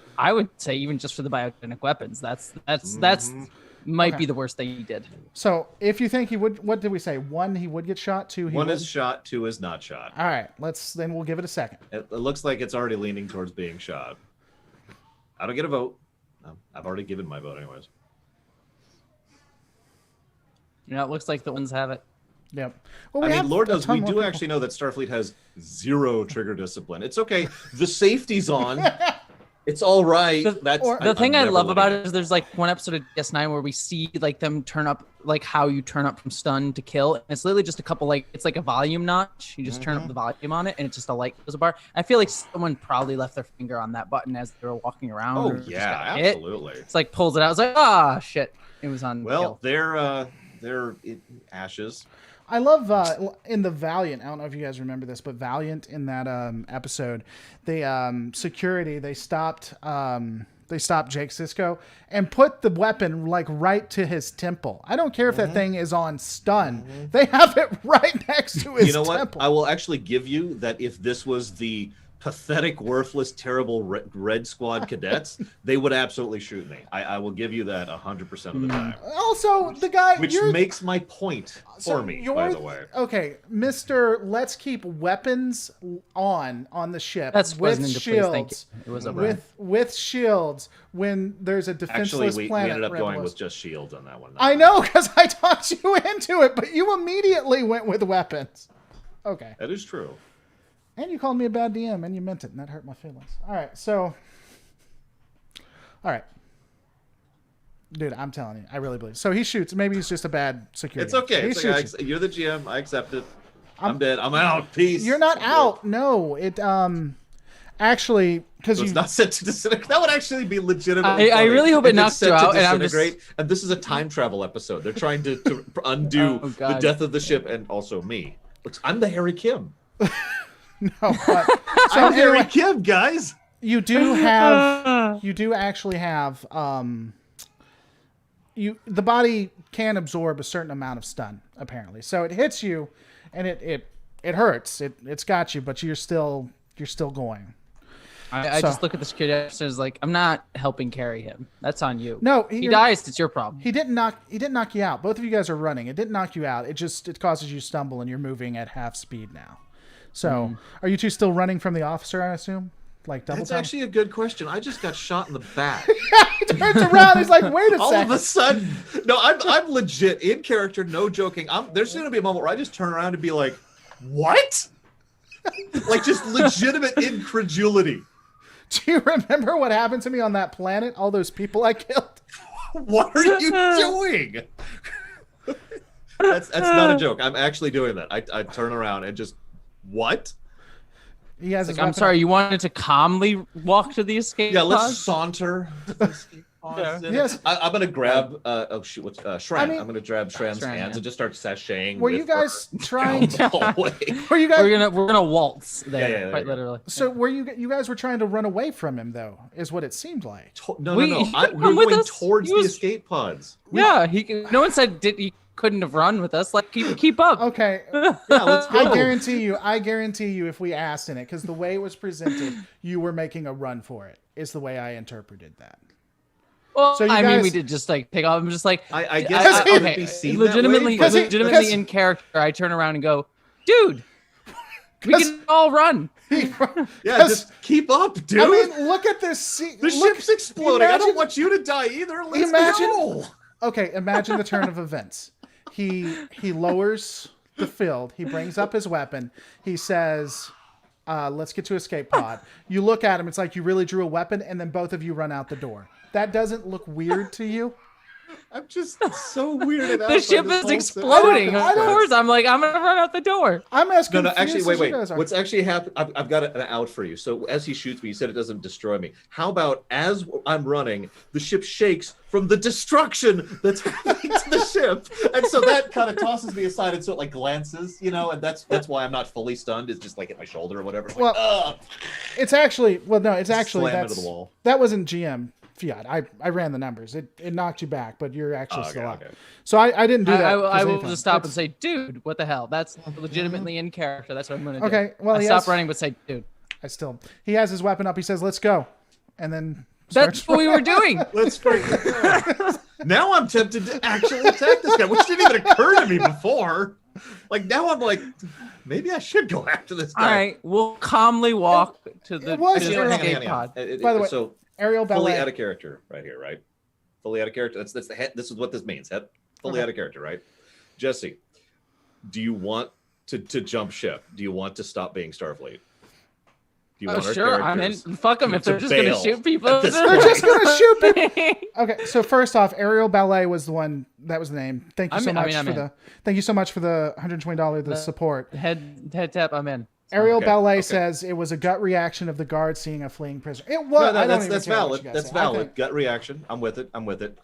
even just for the biogenic weapons, that's Mm-hmm. might Okay. be the worst thing he did. So if you think he would, what did we say? 1, he would get shot. 2, he 1 would. is shot, 2 is not shot. All right, then we'll give it a second. It looks like it's already leaning towards being shot. I don't get a vote. No, I've already given my vote anyways. Yeah, it looks like the ones have it. Yep. Well, I mean, have Lord a knows ton we more do people. actually know that Starfleet has 0 trigger discipline. It's okay. The safety's on. It's all right. The thing I never love about letting it is there's like one episode of DS9 where we see like them turn up, like how you turn up from stun to kill. And it's literally just a couple, like, it's like a volume notch. You just turn up the volume on it and it's just a light goes bar. I feel like someone probably left their finger on that button as they were walking around. Oh, or just yeah, got hit. absolutely. It's like pulls it out. It's like, ah, shit. It was on Well, kill. they're ashes. I love in the Valiant. I don't know if you guys remember this, but Valiant in that episode, they security they stopped Jake Sisko and put the weapon like right to his temple. I don't care if that thing is on stun; they have it right next to his You know temple. what? I will actually give you that if this was the pathetic, worthless, terrible Red Squad cadets, they would absolutely shoot me. I will give you that 100% of the time. Also, the guy Which makes my point for me, by the way. Okay, Mr. Let's keep weapons on the ship. That's with wasn't into place. Thank you. shields. It was over. With shields when there's a defenseless Actually, we planet. ended up going Rebels. with just shields on that one. I know, because I talked you into it, but you immediately went with weapons. Okay. That is true. And you called me a bad DM, and you meant it, and that hurt my feelings. All right, so... All right. Dude, I'm telling you, I really believe. So he shoots. Maybe he's just a bad security. It's okay. He It's shoots like, you're the GM. I accept it. I'm dead. I'm out. Peace. You're not out. No, it actually because So you it's not set to disintegrate. That would actually be legitimate. I really hope it knocks you out, and I'm just... And this is a time travel episode. They're trying to undo Oh, the God. death of the ship and also me. Looks, I'm the Harry Kim. no. But, so I'm Harry anyway, Kim, guys. you do actually have the body can absorb a certain amount of stun apparently. So it hits you, and it hurts. It's got you, but you're still going. I just look at the security officer as like, I'm not helping carry him. That's on you. No, he dies. It's your problem. He didn't knock you out. Both of you guys are running. It didn't knock you out. It causes you to stumble, and you're moving at half speed now. So, are you two still running from the officer? I assume, like double. That's time? actually a good question. I just got shot in the back. He turns around. He's like, "Wait a All second." of a sudden, no, I'm legit in character. No joking. There's going to be a moment where I just turn around and be like, "What?" Like just legitimate incredulity. Do you remember what happened to me on that planet? All those people I killed. What are you doing? That's not a joke. I'm actually doing that. I turn around and just, what? He has his Like, I'm weapon sorry, up. you wanted to calmly walk to the escape Yeah, let's pod? saunter. To the escape pods. Yes. I'm gonna grab Shran. I mean- I'm gonna grab Shran's Shran, hands yeah. and just start sashaying. Were with you guys her trying down the hallway. Were you guys? We're gonna waltz there, Yeah, quite yeah. literally. So were you guys were trying to run away from him though? Is what it seemed like. No. He We're could've come with going us. towards He the was- escape pods. Yeah, no one said he couldn't have run with us. Like keep up. Okay. Yeah, let's go. I guarantee you, if we asked in it, because the way it was presented, you were making a run for it. Is the way I interpreted that. Well, So you I mean, guys- we did just like take off. I'm just like, I guess it could be seen that way, legitimately, but- legitimately in character. I turn around and go, dude, we can all run. Yeah, 'Cause- just keep up, dude. I mean, look at this scene. The ship's exploding. I don't imagine- want you to die either. Let's Imagine- go. Okay, imagine the turn of events. He lowers the field. He brings up his weapon. He says, "Let's get to escape pod." You look at him. It's like you really drew a weapon, and then both of you run out the door. That doesn't look weird to you? I'm just so weirded out. The ship is exploding. Of course, I'm like, I'm gonna run out the door. I'm as No, confused actually, as wait. you guys are. What's actually happened? I've got an out for you. So as he shoots me, you said it doesn't destroy me. How about as I'm running, the ship shakes from the destruction that's happening to the ship, and so that kind of tosses me aside, and so it like glances, and that's why I'm not fully stunned. It's just like at my shoulder or whatever. It's like, Well, it's actually slam into the wall. that wasn't GM fiat. I ran the numbers. It knocked you back, but you're actually still up. Okay. So I didn't do that. I 'cause will anything. just stop and It's- say, dude, what the hell? That's legitimately in character. That's what I'm gonna do. Okay, well, I he stop has- running, but say, dude. he has his weapon up. He says, "Let's go," and then That's starts what we were doing. Let's freaking go. Now I'm tempted to actually attack this guy, which didn't even occur to me before. Like now I'm like, maybe I should go after this guy. All right, we'll calmly walk to the it was- to the hang on, escape pod. By the way, so Ariel fully Ballet. out of character right here, right? Fully out of character. That's the head. This is what this means. Head fully Okay. out of character, right? Jesse, Do you want to jump ship? Do you want to stop being Starfleet? Do you Oh, want our sure. I mean, characters fuck them if to they're just gonna bail shoot people. at this They're point? just gonna shoot people. Okay, so first off, Aerial Ballet was the one that was the name. Thank you so much for the. Thank you so much for the $120 the support. Head tap. I'm in. Aerial Okay, Ballet okay. says it was a gut reaction of the guard seeing a fleeing prisoner. It was. No, I don't even that's care what valid. you guys That's say. I valid. think- Gut reaction. I'm with it.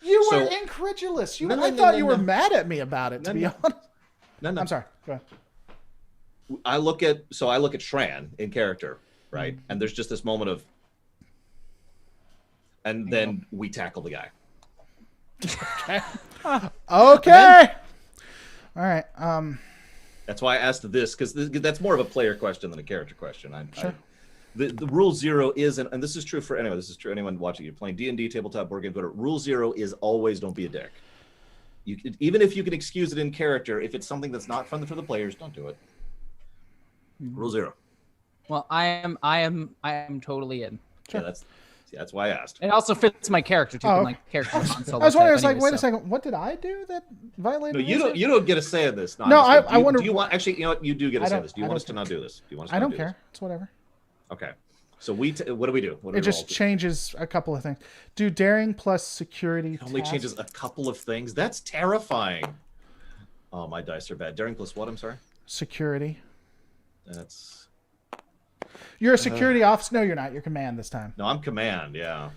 You So- were incredulous. No, I no, thought no, you no. were mad at me about it. To be No. honest, No. I'm sorry. Go ahead. I look at Shran in character, right? And there's just this moment of, and then we tackle the guy. Okay. All right. That's why I asked this, because that's more of a player question than a character question. Sure. The rule 0 is, and this is true for anyone. This is true anyone watching. You're playing D&D, tabletop board games, whatever. Rule 0 is always don't be a dick. Even if you can excuse it in character, if it's something that's not fun for the players, don't do it. Rule 0. Well, I am totally in. Sure. Yeah, that's why I asked. It also fits my character too. Oh, I'm okay. like character on solo. I was wondering. I was type like, anyway, wait a so- second. What did I do that violated? No, you don't get a say in this. No, No, I'm just kidding. I wonder- Do you want actually? You know what? You do get a I say in don't- this. Do you I want don't us to not do this? Do you want us? I to don't not do care. this? It's whatever. Okay. So what do we do? What do It we just roll? changes a couple of things. Do daring plus security. It only tasks. changes a couple of things. That's terrifying. Oh, my dice are bad. Daring plus what? I'm sorry. security. That's You're a security officer. No, you're not. You're command this time. no. I'm command. Yeah.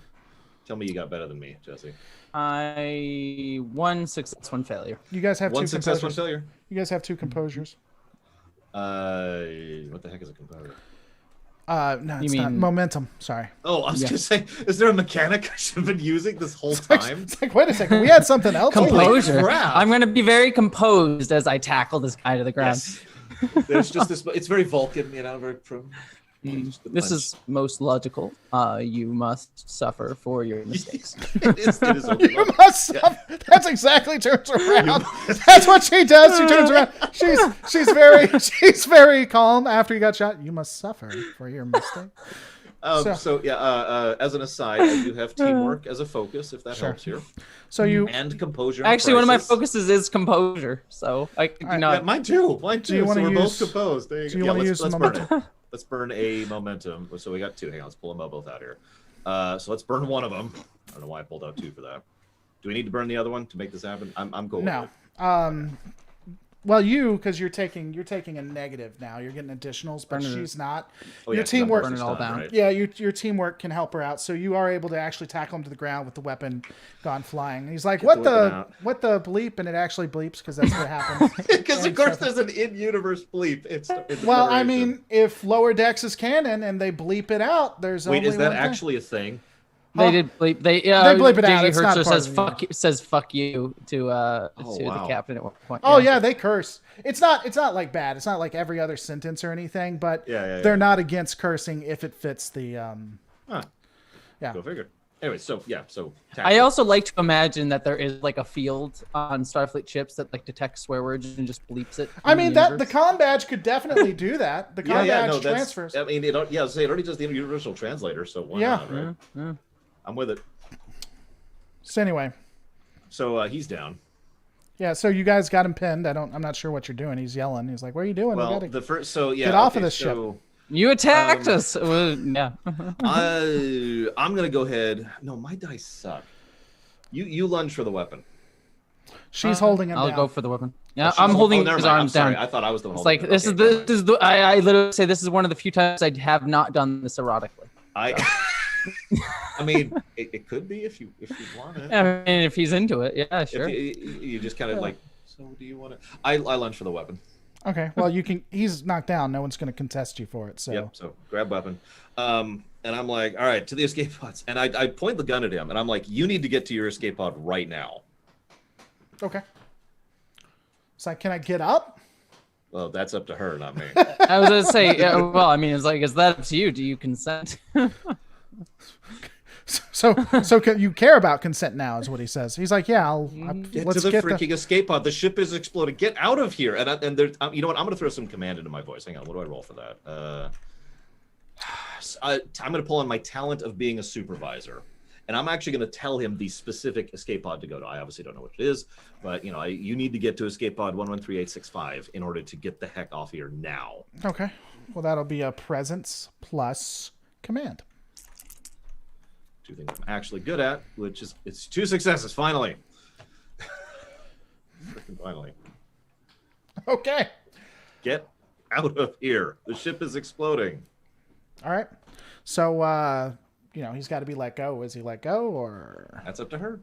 Tell me you got better than me, Jesse. I 1 success, 1 failure. You guys have One two success, composures. one failure. You guys have two composures. What the heck is a composer? No, it's You not mean- momentum. Sorry. Oh, I was Yeah. gonna say, is there a mechanic I should have been using this whole time? It's like, wait a second. We had something else. Composure. crap. I'm gonna be very composed as I tackle this guy to the ground. Yes. There's just this. It's very Vulcan, you know. From just the This punch. is most logical. You must suffer for your mistakes. it is You must stop. That's exactly turns around. That's what she does. She turns around. She's very calm after you got shot. You must suffer for your mistake. So yeah, as an aside, I do have teamwork as a focus, if that Sure. helps here, So you and composure. and Actually, one of my crisis. focuses is composure. So I do right, not. Yeah, mine too. Mine too. you So wanna we're use- both composed. There you do go. you Yeah, wanna let's use the burn it. Let's burn a momentum. So we got 2. Hang on, let's pull them both out here. So let's burn one of them. I don't know why I pulled out 2 for that. Do we need to burn the other one to make this happen? I'm cool. no. With it. Well, because you're taking a negative now. You're getting additionals, but Burn it. she's not. Oh, Your yeah, 'cause I'm teamwork. Burn it all down. right? Yeah, your teamwork can help her out. So you are able to actually tackle him to the ground with the weapon gone flying. And he's like, Get "What the weapon the out. what the bleep?" And it actually bleeps because that's what happens. Because of And course so- there's an in-universe bleep. It's Well, I mean, if Lower Decks is canon and they bleep it out, there's wait, only is that one thing. actually a thing? They Huh? did bleep. They bleep it out. JG It's not Hertzler part says of the- fuck you to wow. the captain at one point. Oh yeah, they curse. It's not like bad. It's not like every other sentence or anything, but Yeah. they're not against cursing if it fits the Huh. yeah. Go figure. Anyway, so I tactics. also like to imagine that there is like a field on Starfleet ships that like detects swear words and just bleeps it. I in the mean that the universe. con badge could definitely do that. The con badge transfers. I mean, it already does the universal translator, so why Yeah. not, right? Yeah. I'm with it. So anyway, So he's down. yeah. So you guys got him pinned. I'm not sure what you're doing. He's yelling. He's like, "What are you doing? We Well, gotta-" the first, so yeah, Get off of okay, this ship. so, You attacked us. Well, yeah. I'm gonna go ahead. No, my dice suck. You lunge for the weapon. She's holding him I'll down. go for the weapon. Yeah, She's- I'm holding never his mind. I'm arms sorry. down. I thought I was the one. It's like holding it. this is Okay, never this is the I literally say this is one of the few times I have not done this erotically. mind. I mean, it could be if you want it. I mean, if he's into it, yeah, sure. If you just kind of like. So do you want to? I lunge for the weapon. Okay. Well, you can. He's knocked down. No one's going to contest you for it. So. Yep. So grab weapon. And I'm like, all right, to the escape pods. And I point the gun at him, and I'm like, you need to get to your escape pod right now. Okay. It's like, can I get up? Well, that's up to her, not me. I was gonna say, yeah, well, I mean, it's like, is that up to you? Do you consent? So you care about consent now, is what he says. He's like, yeah, Get let's to the get freaking escape pod. The ship is exploding. Get out of here. And there's, you know what? I'm going to throw some command into my voice. Hang on. What do I roll for that? I'm going to pull on my talent of being a supervisor. and I'm actually going to tell him the specific escape pod to go to. I obviously don't know what it is, but you need to get to escape pod 113865 in order to get the heck off here now. Okay. Well, that'll be a presence plus command. 2 things I'm actually good at, which is it's 2 successes finally. Freaking finally. Okay. Get out of here. The ship is exploding. All right. So, he's got to be let go. Is he let go or? That's up to her.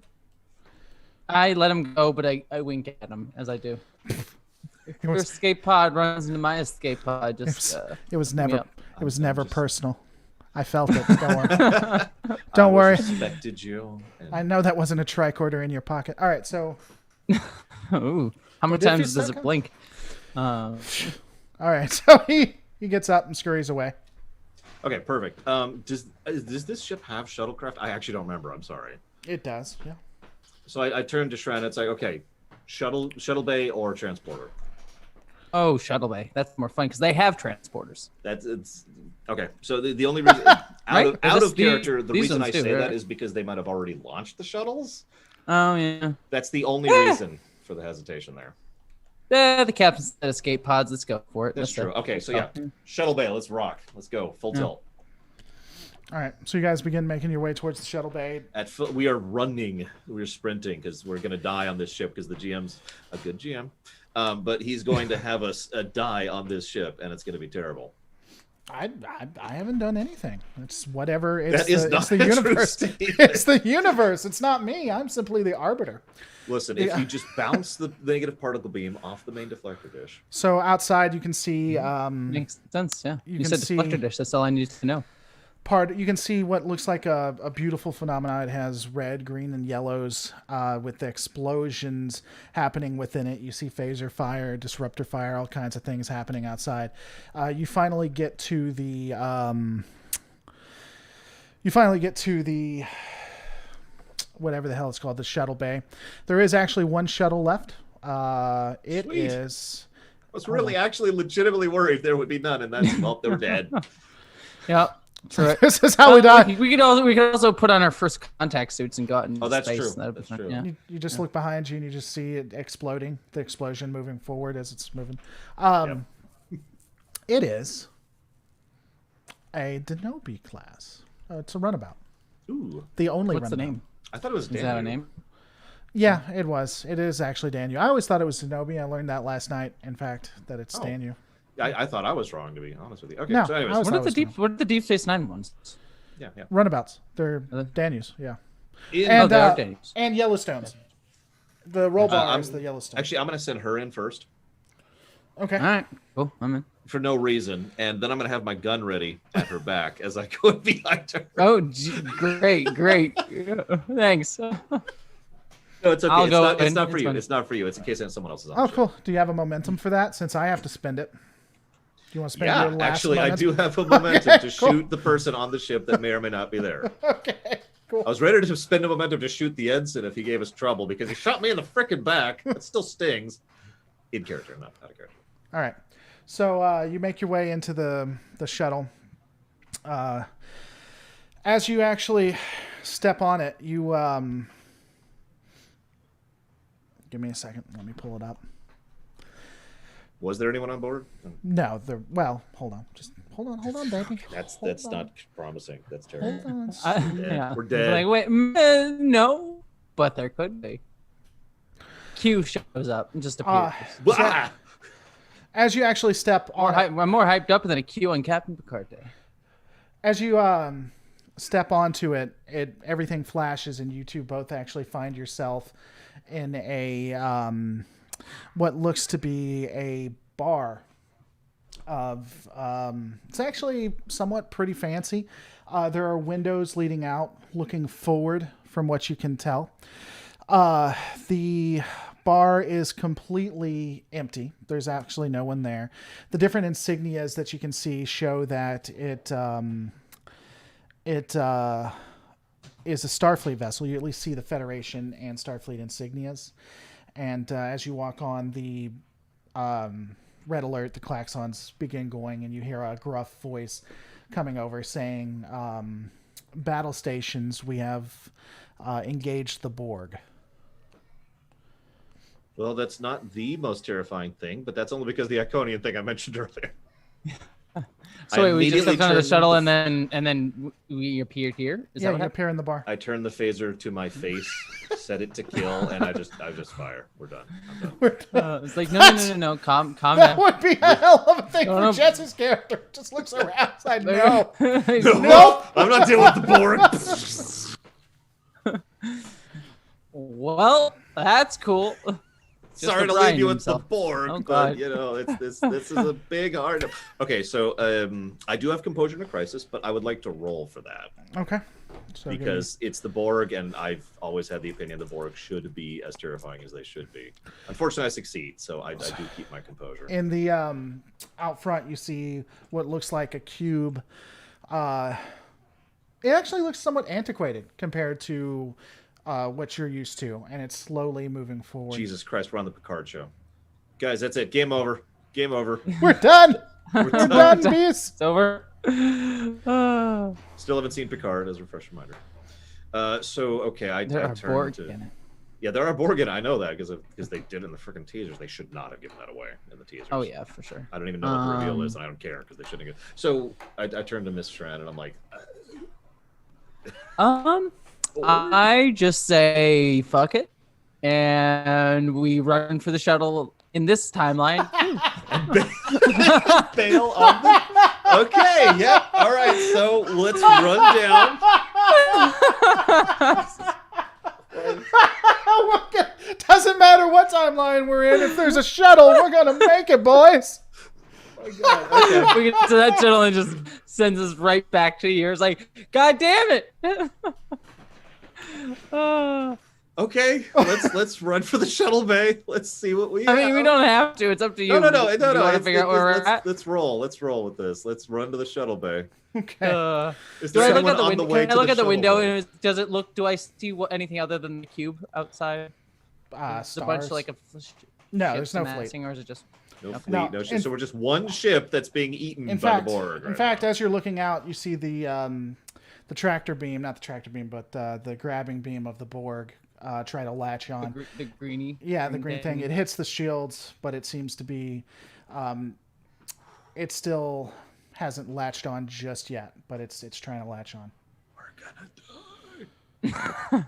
I let him go, but I wink at him as I do. Your escape pod runs into my escape pod. Just it was never just- personal. I felt it. Don't worry. Don't worry. Respected you. I know that wasn't a tricorder in your pocket. All right. So. Ooh, how many did times you does suck it on? blink? All right. So he gets up and scurries away. Okay, perfect. Does this ship have shuttlecraft? I actually don't remember. I'm sorry. It does. Yeah. So I turned to Shran. It's like, okay, shuttle bay or transporter. Oh, shuttle bay. That's more fun because they have transporters. It's okay. So the only reason Right? out of character, the these reason I ones too, say that right? is because they might have already launched the shuttles. Oh yeah. That's the only reason for the hesitation there. The captain said escape pods. Let's go for it. That's true. Okay, so yeah, shuttle bay. Let's rock. Let's go full tilt. All right. So you guys begin making your way towards the shuttle bay. We are running. We're sprinting because we're going to die on this ship because the GM's a good GM, but he's going to have us die on this ship, and it's going to be terrible. I haven't done anything. It's whatever. It's That is the, not it's the a true universe. statement. It's the universe. It's not me. I'm simply the arbiter. Listen, if you just bounce the negative particle beam off the main deflector dish. So outside you can see Makes sense. Yeah. You You can said see- deflector dish. That's all I needed to know. you can see what looks like a beautiful phenomenon. It has red, green, and yellows with the explosions happening within it. You see phaser fire, disruptor fire, all kinds of things happening outside. You finally get to the whatever the hell it's called, the shuttle bay. There is actually one shuttle left. It Sweet. is. I was really actually legitimately worried there would be none, and that's well, they were dead. Yeah. True. This is how we die. We could also put on our first contact suits and go out into Oh, that's space. true. That'd be That's fun. true. Yeah. You just look behind you and you just see it exploding, the explosion moving forward as it's moving. It is a Denobi class. It's a runabout. Ooh, The only What's the runabout. name? I thought it was Is that a Daniel. name? Yeah, it was. It is actually Danu. I always thought it was Denobi. I learned that last night, in fact, that it's Oh. Danu. I thought I was wrong, to be honest with you. Okay, No, so anyways, I was- What are the was deep? What are the Deep Space Nine ones? yeah. Runabouts. They're they? Danus, yeah. Oh, they are Danus. And Yellowstones. The roll bar is the Yellowstone. Actually, I'm going to send her in first Okay. All right. Cool. I'm in. for no reason, and then I'm going to have my gun ready at her back as I go behind her. Oh, great. Thanks. No, it's okay. I'll It's go not, it's in. not for It's you. fine. It's not for you. It's in case someone else is on. Oh, the cool. Do you have a momentum for that? Since I have to spend it. Do you want to ship. spend your Yeah, last actually, I momentum? do have a momentum Okay, to cool. shoot the person on the ship that may or may not be there. Okay, cool. I was ready to spend a momentum to shoot the ensign if he gave us trouble because he shot me in the frickin' back. It still stings. In character, not out of character. All right. So you make your way into the shuttle. As you actually step on it, you give me a second. Let me pull it up. Was there anyone on board? No, well, hold on. Just hold on, baby. That's Hold on. not promising. That's terrible. Hold on. Yeah. We're dead. Like, wait, no, but there could be. Q shows up and just appears. Blah! As you actually step on it, I'm more hyped up than a Q on Captain Picard Day. as you step onto it, everything flashes, and you two both actually find yourself in a what looks to be a bar. It's actually somewhat pretty fancy. There are windows leading out, looking forward, from what you can tell. The bar is completely empty. There's actually no one there. The different insignias that you can see show that it is a Starfleet vessel. You at least see the Federation and Starfleet insignias. And as you walk on, the red alert, the klaxons begin going, and you hear a gruff voice coming over saying, battle stations, we have engaged the Borg. Well, that's not the most terrifying thing, but that's only because the Iconian thing I mentioned earlier. So wait, we just immediately stepped under the turned shuttle, the- and then we appeared here. Is Yeah, that you what happened? appear in the bar. I turned the phaser to my face, set it to kill, and I just fire. We're done. I'm done. It's like no. Calm That down. would be a hell of a thing No, for no. Jesse's character. Just looks around. Like, no. No, I'm not dealing with the Borg. Well, that's cool. Just Sorry to Brian leave you with himself. the Borg, Oh, but God. you know, this is a big hard. Okay, so I do have composure in a crisis, but I would like to roll for that Okay. So give me- because it's the Borg, and I've always had the opinion the Borg should be as terrifying as they should be. Unfortunately, I succeed, so I do keep my composure. in the out front, you see what looks like a cube. It actually looks somewhat antiquated compared to what you're used to, and it's slowly moving forward. Jesus Christ, we're on the Picard show, guys. That's it. Game over. Game over. We're done. We're We're done. done, beast. It's over. Still haven't seen Picard as a refresh reminder. So okay, I There are turned Borg to. in it. Yeah, there are Borg in it. I know that because they did it in the freaking teasers. They should not have given that away in the teasers. Oh yeah, for sure. I don't even know what the reveal is, and I don't care because they shouldn't have. So I turned to Miss Shran, and I'm like, I just say fuck it, and we run for the shuttle in this timeline. bail on the. Okay, yeah, all right. So let's run down. Doesn't matter what timeline we're in. If there's a shuttle, we're gonna make it, boys. Oh my God. Okay. We get to that shuttle and just sends us right back to years. Like, God damn it! Okay, let's run for the shuttle bay. Let's see what we. I mean, have. we don't have to. It's up to you. No. Do you want to figure out where we're at? Let's roll. Let's roll with this. Let's run to the shuttle bay. Okay. Is Do there I look anyone at the on window? way Can I to look the at the shuttle window bay? and does it look? Do I see anything other than the cube outside? It's a bunch Stars. of like a No, ships there's no amassing, or is it just? No fleet, No, no ship. in- So we're just one ship that's being eaten In by fact, the Borg. in fact, as you're looking out, you see the tractor beam, not the tractor beam, but the grabbing beam of the Borg try to latch on. The greenie. Yeah, the green thing. It hits the shields, but it seems to be, it still hasn't latched on just yet, but it's trying to latch on. We're gonna die.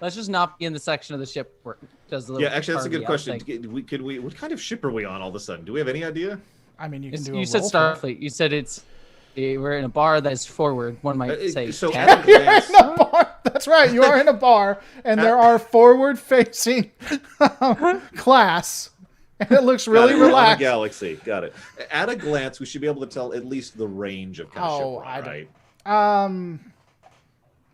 Let's just not be in the section of the ship where it does the Yeah, actually, that's a good party question. out thing. Could we? What kind of ship are we on all of a sudden? Do we have any idea? I mean, you can do. You a said roll for it. Starfleet. You said we're in a bar that's forward. One might say. So cat. at a glance, In a bar. That's right. You are in a bar, and there are forward-facing class, and it looks really got it, we're on a relaxed. galaxy. Got it. At a glance, we should be able to tell at least the range of kind of ship we're on, right?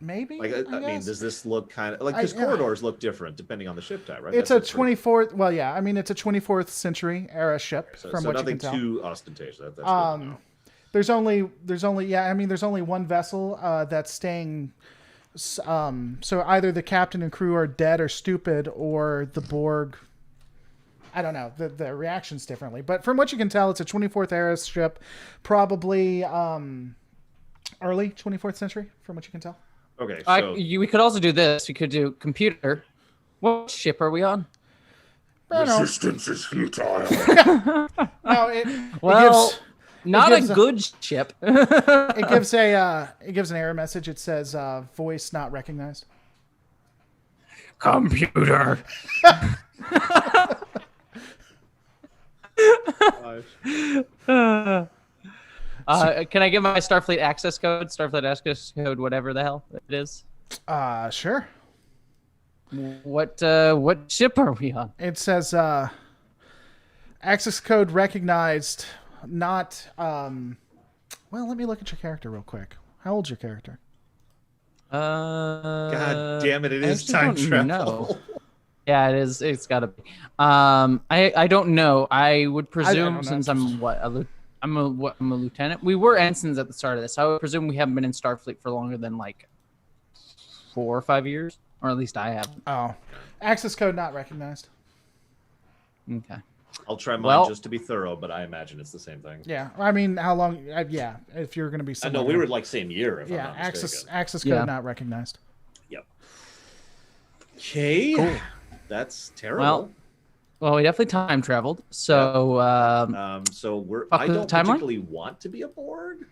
Maybe. Like, I mean, guess. does this look kind of like because yeah. corridors look different depending on the ship type, right? It's That's a pretty- 24th. Well, yeah. I mean, it's a 24th century era ship, So, from so what you nothing can tell. too ostentatious. That's good to know. There's only yeah. I mean, there's only one vessel that's staying. So either the captain and crew are dead or stupid, or the Borg. I don't know. The reactions differently, but from what you can tell, it's a 24th era ship, probably early 24th century. From what you can tell. Okay, so We could also do this. We could do computer. What ship are we on? resistance is futile. No, it Well, gives, not gives a a- good ship. it gives an error message. It says voice not recognized. Computer. Can I get my Starfleet access code? Starfleet access code, whatever the hell it is. Sure. What ship are we on? It says access code recognized. Not. Well, let me look at your character real quick. How old's your character? God damn it! It I is actually time don't travel. know. Yeah, it is. It's got to be. I don't know. I would presume know. since I'm a lieutenant. We were ensigns at the start of this. I would presume we haven't been in Starfleet for longer than like 4 or 5 years, or at least I haven't. Oh, access code not recognized. Okay. I'll try mine Well- just to be thorough, but I imagine it's the same thing. Yeah, I mean, how long? Yeah, if you're going to be. I know we were like same year. If I'm Yeah, not access mistaken. code Yeah. not recognized. Yep. Okay. Cool. That's terrible. Well, we definitely time traveled. So So we're. Fuck I with the don't timeline? particularly want to be a Borg.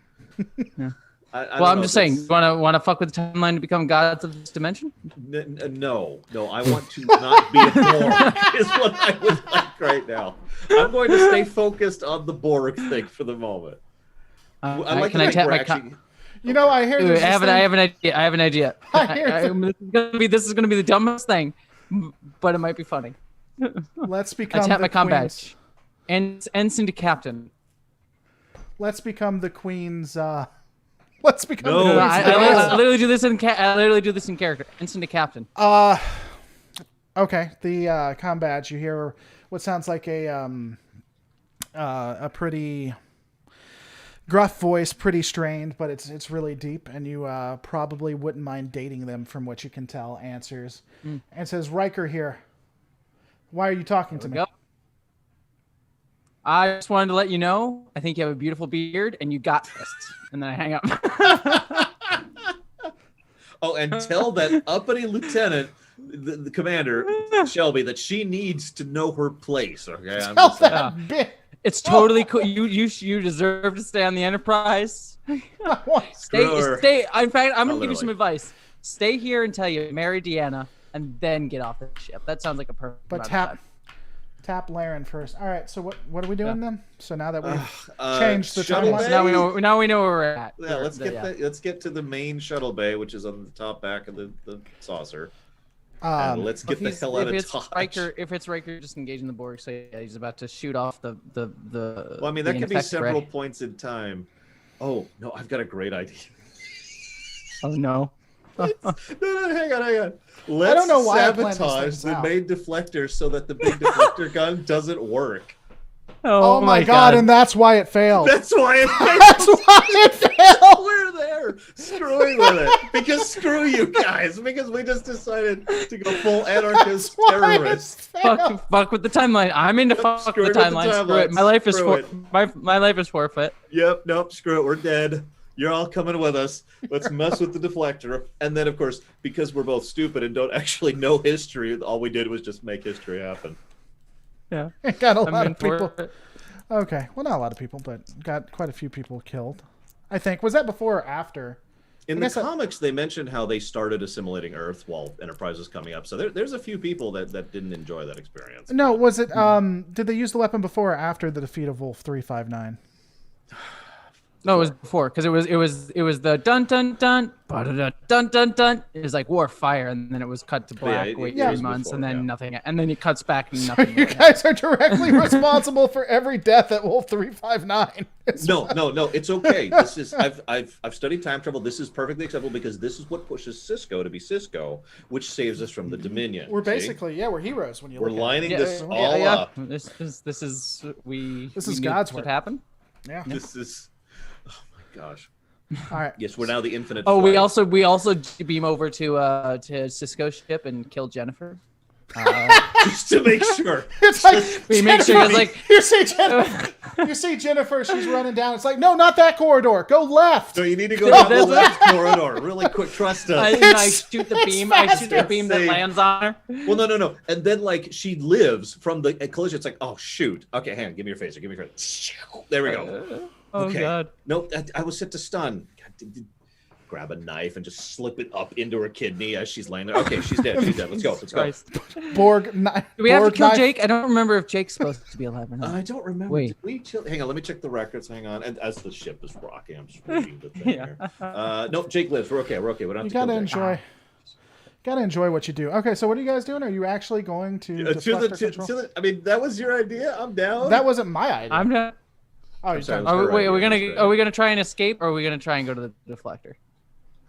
Yeah. I well, don't I'm know just if saying, it's- want to fuck with the timeline to become gods of this dimension? No. I want to not be a Borg. Is what I would like right now. I'm going to stay focused on the Borg thing for the moment. I like can the I fact tap we're my? actually. You know, I hear. Wait, there's I have this thing- an idea. I have an idea. I hear This is gonna be the dumbest thing, but it might be funny. Let's I become tap the my comm queen's. badge, and ensign to captain. Let's become the queen's. Let's become. No, the No, queen's I dance. literally do this in I literally do this in character. Ensign to captain. Okay, the comm badge. You hear what sounds like a pretty gruff voice, pretty strained, but it's really deep, and you probably wouldn't mind dating them from what you can tell. Answers and says, "Riker here. Why are you talking to me?" Go. I just wanted to let you know. I think you have a beautiful beard, and you got this. And then I hang up. Oh, and tell that uppity lieutenant, the commander Shelby, that she needs to know her place. Okay, I'm Tell just saying. that bitch. It's totally cool. You deserve to stay on the Enterprise. Screw her. Stay. In fact, I'm gonna Oh, give you some literally. advice. Stay here until you marry Deanna, and then get off the ship. That sounds like a perfect. But amount of tap Laren first. All right. So what are we doing then? So now that we've Uh, changed the shuttle timeline. time. bay? Now we know where we're at. Yeah, let's get Yeah. let's get to the main shuttle bay, which is on the top back of the saucer. Um, And let's get the He's- hell out if of it's Dodge. Riker, if it's Riker, just engaging the Borg. So yeah, he's about to shoot off the. Well, I mean, that the could be infect several ray. points in time. Oh no, I've got a great idea. Oh no. No, hang on. Let's don't know why I planned these sabotage things the out. main deflector so that the big deflector gun doesn't work. Oh my god! And that's why it failed. That's why That's why it failed. we're there screwing with it. Because screw you guys. Because we just decided to go full anarchist Why it terrorist. failed. fuck with the timeline. I'm into fuck Screw with it the with the timeline. Screw timeline. it. My life is Screw it. my life is forfeit. Yep, nope, screw it. We're dead. You're all coming with us. Let's mess with the deflector. And then, of course, because we're both stupid and don't actually know history, all we did was just make history happen. Yeah. Got a I'm lot in of people. for it. Okay, well, not a lot of people, but got quite a few people killed. I think was that before or after? In I the guess I- comics, they mentioned how they started assimilating Earth while Enterprise was coming up. So there's a few people that didn't enjoy that experience. No, was it? Did they use the weapon before or after the defeat of Wolf 359? No, it was before because it was the dun dun dun ba-da-da, dun dun dun. It was like war fire, and then it was cut to black. it wait was 3 months, before, and then yeah. nothing, and then it cuts back and So nothing. you guys are directly responsible for every death at Wolf 359. No, it's okay. This is I've studied time travel. This is perfectly acceptable because this is what pushes Cisco to be Cisco, which saves us from the Dominion. We're see? basically we're heroes when you We're look lining at this all up. This is This we is knew God's this work. would happen. it. Yeah. This is oh my gosh. All right. Yes, we're now the infinite. Oh, we flight. also beam over to Cisco's ship and kill Jennifer. just to make sure. It's like We make sure it's like you see Jennifer, she's running down. It's like, no, not that corridor. Go left. So you need to go down the left corridor. Really quick, trust us. I shoot the beam. I shoot the faster. beam that lands on her. Well, no. And then, like, she lives from the collision. It's like, oh, shoot. Okay, hang on. Give me your phaser. Give me your phaser. There we go. Oh Okay. god. Nope, I was set to stun. God, grab a knife and just slip it up into her kidney as she's laying there. Okay, she's dead. She's dead. Let's go. Let's go. Christ. Borg. Do we have to Borg kill knife. Jake? I don't remember if Jake's supposed to be alive or not. I don't remember. Wait. Did we chill? Hang on. Let me check the records. Hang on. And as the ship is rocking, I'm just reading the thing Yeah. here. Nope, Jake lives. We're okay. We're okay. We don't have You to kill gotta Jake. enjoy. Gotta enjoy what you do. Okay, so what are you guys doing? Are you actually going to deflector control? I mean, that was your idea. I'm down. That wasn't my idea. I'm not. Oh, you're sorry, talking- Her Wait, idea. are we gonna try and escape, or are we gonna try and go to the deflector?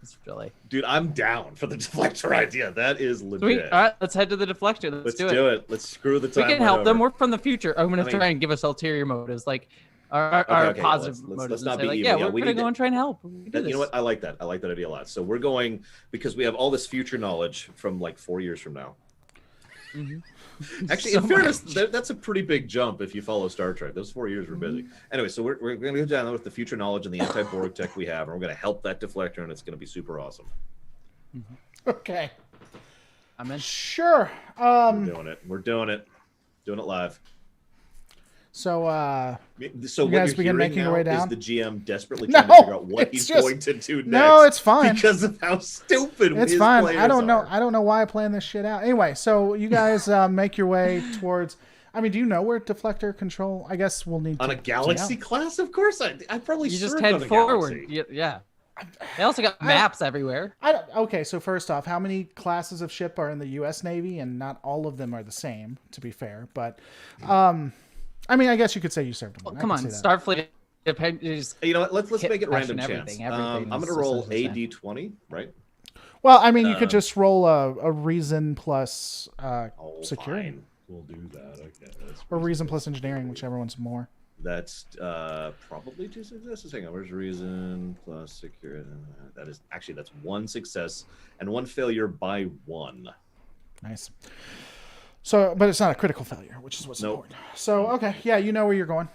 It's really Dude, I'm down for the deflector idea. That is legit. sweet. All right, let's head to the deflector. Let's do it. Let's screw the We time. can help them. We're from the future. I'm gonna I mean- try and give us ulterior motives, like our positive let's motives. not and be say, like, evil. yeah, Yeah, we're we gonna need go to- and try and help. We can do You know this. what? I like that. I like that idea a lot. So we're going because we have all this future knowledge from like 4 years from now. Actually, So in fairness, that's a pretty big jump if you follow Star Trek. Those 4 years were busy. Anyway, so we're going to go down with the future knowledge and the anti-Borg tech we have, and we're going to help that deflector, and it's going to be super awesome. Okay. I'm in. Sure. We're doing it. We're doing it. Doing it live. So So you what guys you're begin hearing making your now way down? is the GM desperately No, trying to figure out what it's he's just- going to do next. No, it's fine. Because of how stupid it's his fine. players I don't know. are. I don't know why I plan this shit out. Anyway, so you guys make your way towards. I mean, do you know where deflector control? I guess we'll need On to, a Galaxy class, of course. I probably You just served head on a forward. Galaxy. Yeah. They also got maps everywhere. Okay, so first off, how many classes of ship are in the U.S. Navy? And not all of them are the same, to be fair. But, I mean, I guess you could say you served them. Well, come on, Starfleet. Is You know what? Let's Hit make it random passion, chance. everything I'm going is to roll essentially a the same. d20, right? Well, I mean, you could just roll a reason plus security. Fine. We'll do that. Okay. Or reason plus engineering, whichever one's more. That's probably 2 successes. Hang on, where's reason plus security? That is actually that's 1 success and 1 failure by 1. Nice. So, but it's not a critical failure, which is what's important. So, okay, yeah, you know where you're going.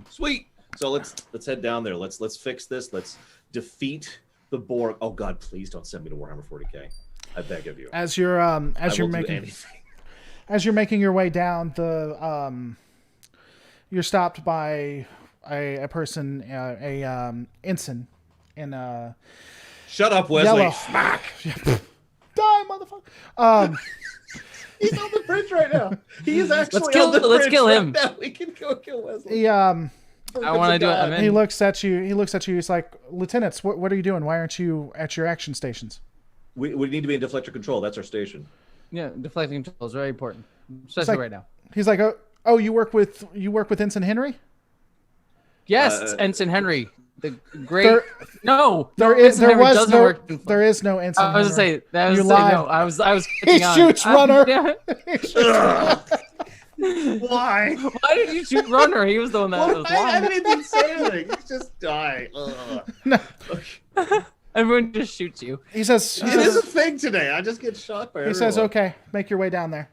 Sweet. So let's head down there. Let's fix this. Let's defeat the Borg. Oh God, please don't send me to Warhammer 40K. I beg of you. As you're making your way down, you're stopped by a person, ensign in Shut up, Wesley. yellow. Smack. Die, motherfucker. He's on the bridge right now. He is actually Let's kill- on the let's bridge kill right him. now. We can go kill Wesley. He I want to do it. I'm in. he looks at you. He's like, Lieutenants, what are you doing? Why aren't you at your action stations? We need to be in deflector control. That's our station. Yeah, deflecting control is very important, especially right now. He's like, oh, you work with Ensign Henry? Yes, Ensign Henry, the great. There Ensign Henry doesn't work in- there is no Ensign I was gonna Henry. say that was You the, lied. no. I was. He catching on. shoots runner. Damn it. Why? Why did you shoot Runner? He was the one that was I lying. didn't even say anything. He's just die. No. Everyone just shoots you. He says, It is a thing today. I just get shot by he everyone. says, okay, make your way down there.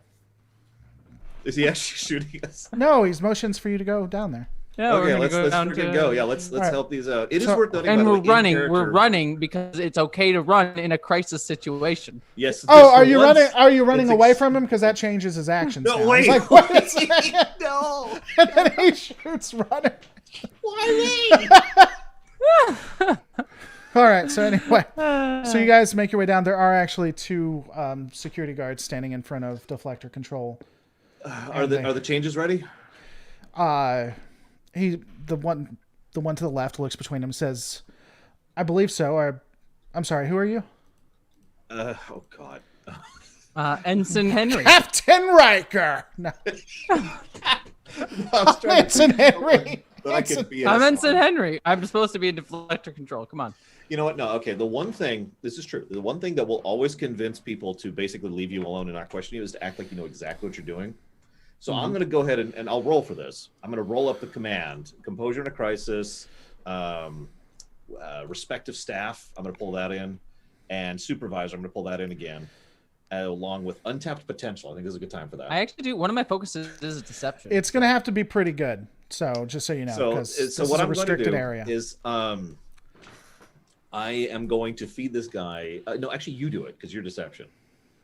Is he actually shooting us? No, he's motions for you to go down there. Yeah, we're Okay, gonna let's go down freaking to go. Yeah, let's right. help these out. It is So- worth noting. And by the we're way, in running. We're character- running because it's okay to run in a crisis situation. Yes. Oh, just are for you once, running? Are you running it's away ex- from him? Because that changes his actions. No, now. wait. He's like, wait a second. No. And then he shoots runner. Why me? All right. So anyway, so you guys make your way down. There are actually 2 security guards standing in front of deflector control. Are the changes ready? The one to the left looks between them, says, "I believe so." I'm sorry. Who are you? Oh God. Ensign Henry. Captain Riker. No, Ensign Henry. But I could be. in I'm a Ensign song. Henry. I'm supposed to be in deflector control. Come on. You know what? No. Okay. The one thing. This is true. The one thing that will always convince people to basically leave you alone and not question you is to act like you know exactly what you're doing. So I'm going to go ahead and I'll roll for this. I'm going to roll up the command: composure in a crisis, respective staff. I'm going to pull that in, and supervisor. I'm going to pull that in again, along with untapped potential. I think this is a good time for that. I actually do. One of my focuses is deception. It's going to have to be pretty good. So just so you know, So, because this so is what a I'm going to restricted do area. is I am going to feed this guy. No, actually, you do it because you're deception.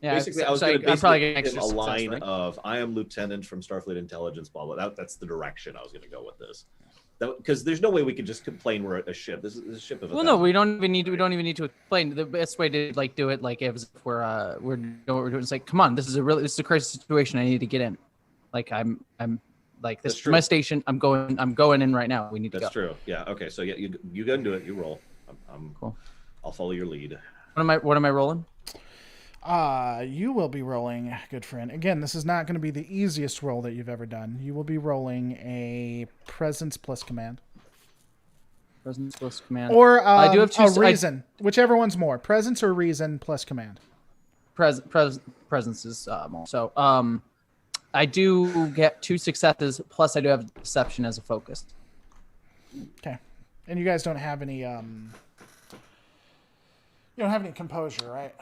Yeah, Basically, I was so going to I'm probably basically getting give extra a success, line right? of "I am Lieutenant from Starfleet Intelligence." Blah blah. That's the direction I was going to go with this. Because there's no way we could just complain we're a ship. This is a ship of. Well, no, we don't even need to explain. The best way to do it if we're doing what we're doing. It's like, come on, this is a crisis situation. I need to get in. Like I'm like, this That's is my true. station. I'm going in right now. We need to That's go. true. Yeah. Okay. So yeah, you go and do it. You roll. Cool. I'll follow your lead. What am I rolling? You will be rolling, good friend. Again, this is not going to be the easiest roll that you've ever done. You will be rolling a presence plus command. Presence plus command. Or I do have two. a reason. Whichever one's more. Presence or reason plus command. Presence is more. So I do get 2 successes. Plus, I do have deception as a focus. Okay. And you guys don't have any you don't have any composure, right?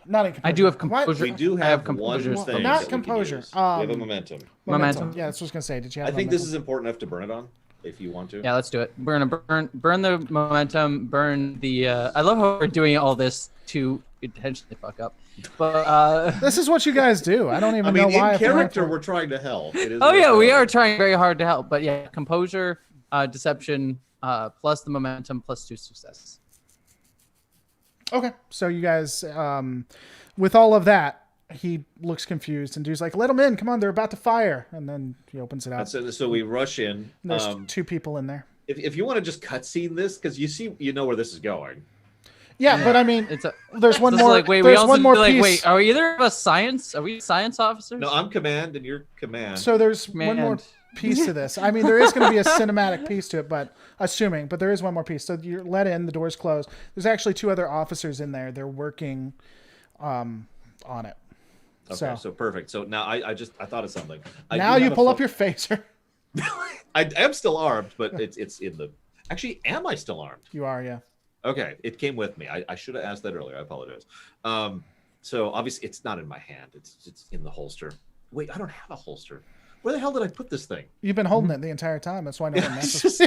Not in composure. I do have What? composure. We do I have composure. one thing. Not that we can composure. use. We have a momentum. Momentum. Yeah, that's what I was gonna say. Did you I have? think this momentum? is important enough to burn it on, if you want to. Yeah, let's do it. We're gonna burn the momentum, burn the. I love how we're doing all this to intentionally fuck up, but. This is what you guys do. I don't even know why. In character, we're trying to help. It is Oh yeah, we help. are trying very hard to help, but yeah, composure, deception, plus the momentum, plus 2 successes. Okay, so you guys, with all of that, he looks confused, and dude's like, "Let them in! Come on, they're about to fire!" And then he opens it up. So we rush in. And there's 2 people in there. If you want to just cutscene this, because you know where this is going. Yeah, but I mean, It's a. there's one This is more. like, wait, we there's also one more like, piece. wait, are we either of us science? Are we science officers? No, I'm command and you're command. So there's one more Command. piece to this. I mean, there is going to be a cinematic piece to it, but there is one more piece. So you're let in, the door's closed. There's actually 2 other officers in there. They're working on it. Okay, so perfect. So now I thought of something. Now you pull up your phaser. I am still armed, but it's in the. Actually, am I still armed? You are, yeah. Okay, it came with me. I should have asked that earlier. I apologize. So obviously it's not in my hand. It's in the holster. Wait, I don't have a holster. Where the hell did I put this thing? You've been holding it the entire time. That's why no one messes.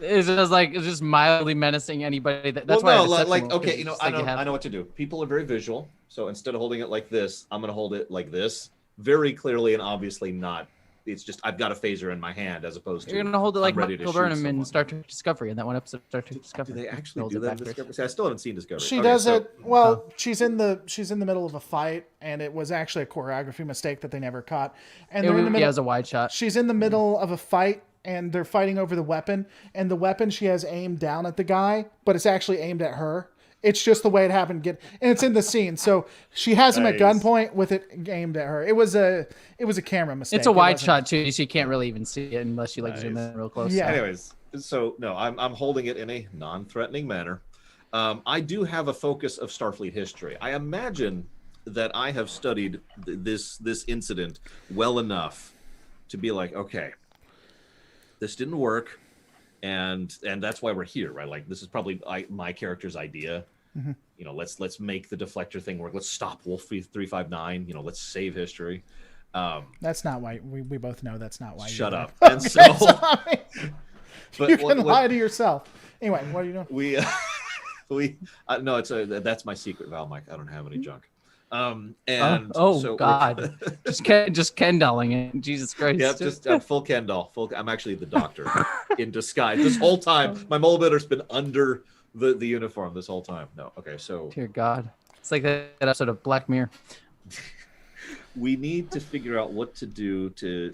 It's just mildly menacing anybody. That's why. No, deception like works, okay, it's you know, just I like know, have- I know what to do. People are very visual, so instead of holding it like this, I'm gonna hold it like this, very clearly and obviously not. It's just I've got a phaser in my hand as opposed to. You're gonna hold it like I'm ready to Michael shoot Burnham someone. in Star Trek Discovery, in that one episode of Star Trek Do Discovery. they actually Holds do it that in backwards. Discovery? See, I still haven't seen Discovery. She Okay, does so- it. Well, she's in the middle of a fight, and it was actually a choreography mistake that they never caught. And they're in the middle. It was a wide shot. She's in the middle of a fight, and they're fighting over the weapon. And the weapon she has aimed down at the guy, but it's actually aimed at her. It's just the way it happened. And it's in the scene, so she has him at Nice. gunpoint with it aimed at her. It was a camera mistake. It's a It wide wasn't- shot too, so you can't really even see it unless you like zoom Nice. in real close. Yeah. Anyways, so no, I'm holding it in a non-threatening manner. I do have a focus of Starfleet history. I imagine that I have studied this incident well enough to be like, okay, this didn't work, and that's why we're here, right? Like this is probably my character's idea. Mm-hmm. You know, let's make the deflector thing work. Let's stop Wolf 359. You know, let's save history. That's not why. We both know that's not why. Shut you're up. there. And Okay, so, sorry. but You can what- lie to yourself. Anyway, what are you doing? we no, that's my secret, Val Mike. I don't have any junk. And Oh so God, just Kendalling it. Jesus Christ. yeah, just full Ken doll. I'm actually the doctor in disguise this whole time. My mole bitter's been under the uniform this whole time. No, okay, so Dear God, it's like that episode of Black Mirror. we need to figure out what to do to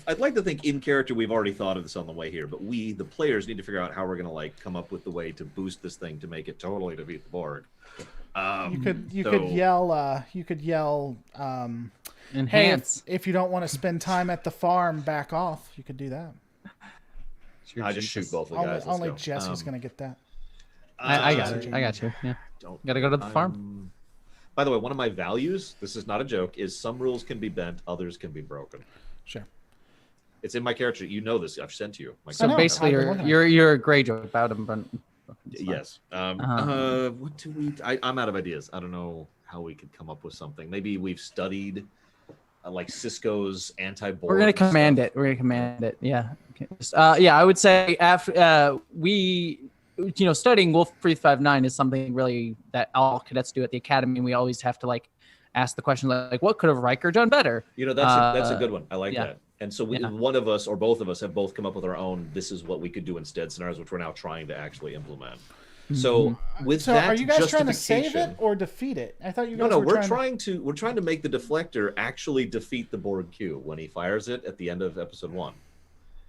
I'd like to think in character we've already thought of this on the way here, but we the players need to figure out how we're gonna come up with the way to boost this thing to make it totally defeat the Borg. You could yell hey, Enhance. if you don't want to spend time at the farm, back off. You could do that. Dear I just Jesus. shoot both of the Only, guys. Let's only go. Jesse's gonna get that. I got it. I got you. Yeah. Don't Gotta go to the farm. By the way, one of my values, this is not a joke, is some rules can be bent, others can be broken. Sure. It's in my character. You know this. I've sent to you. So know, basically, I've been looking at you're a Greyjoy about him. But Yes. What do we? I'm out of ideas. I don't know how we could come up with something. Maybe we've studied like Cisco's anti-Borg. We're gonna command stuff. it. We're gonna command it. Yeah. Okay. Yeah, I would say after studying Wolf 359 is something really that all cadets do at the academy. We always have to ask the question like, what could have Riker done better? You know, that's a good one. I like yeah. that. And so we, Yeah. one of us or both of us have both come up with our own. This is what we could do instead scenarios, which we're now trying to actually implement. So with So that are you guys trying to save justification- it or defeat it? I thought you guys No, were we're trying we're trying to make the deflector actually defeat the Borg Q when he fires it at the end of episode 1,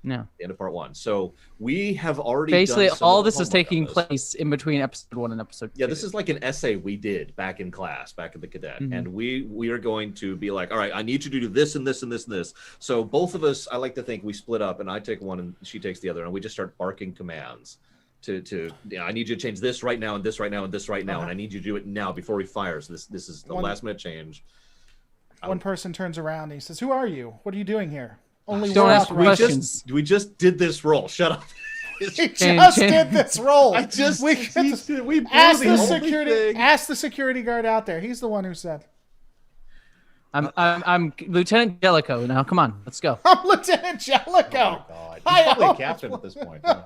No. the end of part 1. So we have already Basically, done some all of the this is homework on taking this. place in between episode 1 and episode 2. Yeah, this is like an essay we did back in class, back at the cadet, Mhm. and we are going to be like, all right, I need you to do this and this and this and this. So both of us, I like to think we split up, and I take one and she takes the other, and we just start barking commands to I need you to change this right now and this right now and this right now, and I need you to do it now before he fires. This is the last minute change. One person turns around and he says, "Who are you? What are you doing here?" Only Don't we're ask authorized." questions. We just did this roll. Shut up. He just did this roll. I just we blew ask the the only security thing. ask the security guard out there. He's the one who said. I'm Lieutenant Jellicoe now. Come on, let's go. I'm Lieutenant Jellicoe. Oh my God. He's probably a captain at this point. Yeah.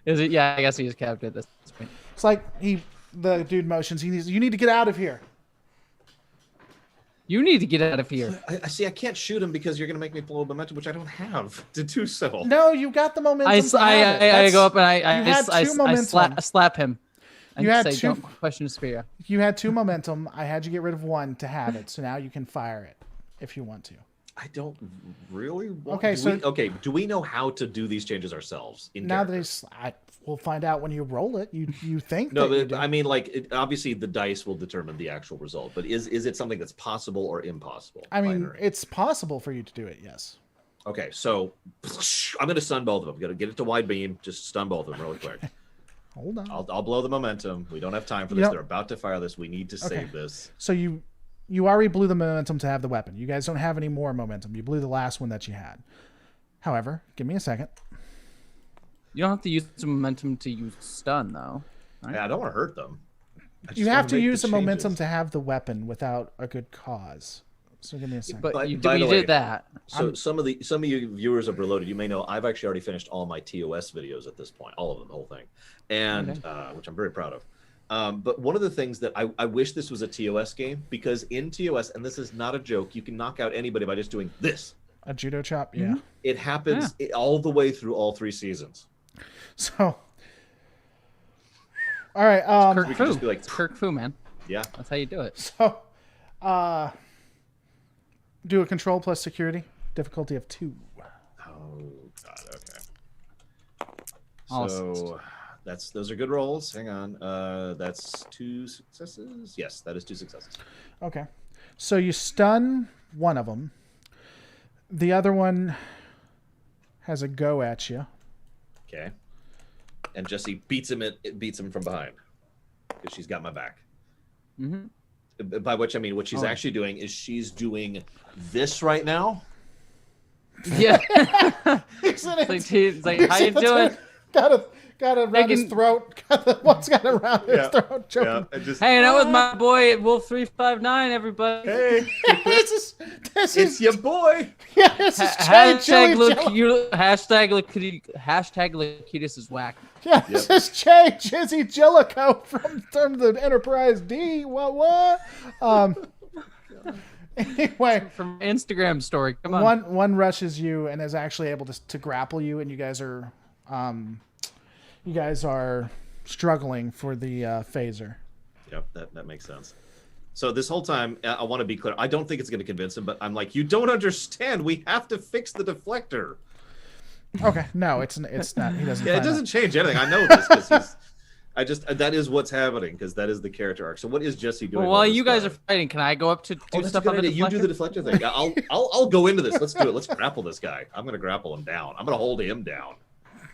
Is it? Yeah, I guess he's captain at this point. It's like the dude motions. You need to get out of here. You need to get out of here. I see. I can't shoot him because you're going to make me blow momentum, which I don't have to do so. No, you got the momentum. I go up and I slap him. And You had say, two- don't question his fear. You had 2 momentum. I had you get rid of 1 to have it. So now you can fire it if you want to. I don't really want. Okay, do we know how to do these changes ourselves? Now that we'll find out when you roll it. You think? No, that you but do. I mean, obviously the dice will determine the actual result. But is it something that's possible or impossible? I mean, Binary? it's possible for you to do it. Yes. Okay, so I'm going to stun both of them. Got to get it to wide beam. Just stun both of them really quick. Hold on. I'll blow the momentum. We don't have time for this. Yep. They're about to fire this. We need to save this. So you already blew the momentum to have the weapon. You guys don't have any more momentum. You blew the last one that you had. However, give me a second. You don't have to use the momentum to use stun, though. Right? Yeah, I don't want to hurt them. You have to use the momentum to have the weapon without a good cause. So give me a second. But you by the way, did that. So some of you viewers of Reloaded, you may know I've actually already finished all my TOS videos at this point, all of them, the whole thing, and which I'm very proud of. But one of the things that I wish this was a TOS game, because in TOS, and this is not a joke, you can knock out anybody by just doing this. A judo chop, yeah. It happens all the way through all 3 seasons. So, all right. Kirk Fu. just be like- It's Kirk Fu, man. Yeah. That's how you do it. So, do a control plus security, difficulty of 2. Oh God. Okay. Awesome. So those are good rolls. Hang on. That's 2 successes. Yes, that is 2 successes. Okay. So you stun one of them. The other one has a go at you. Okay. And Jesse beats him from behind because she's got my back. Mm-hmm. By which I mean what she's actually doing is she's doing this right now. Yeah. He's in it. It's like how you doing? Got it around his throat. One's got it around his throat. Choking. and just, Hanging out with my boy at Wolf 359, everybody. hey, this it's is your boy. yeah. This is Hashtag Hashtag Lakitas is whack. Yeah, this is Jizzy Jellicoe from the Enterprise D. What? Anyway, From Instagram story. Come on. one rushes you and is actually able to grapple you, and you guys are struggling for the phaser. Yep, that makes sense. So this whole time, I want to be clear. I don't think it's going to convince him, but I'm like, you don't understand. We have to fix the deflector. Okay, no, it's not. He doesn't. Yeah, it find doesn't out. change anything. I know this because that is what's happening because that is the character arc. So what is Jesse doing? Well, while you guys are fighting, can I go up to do stuff on the deflector? You do the deflector thing. I'll go into this. Let's do it. Let's grapple this guy. I'm going to grapple him down. I'm going to hold him down.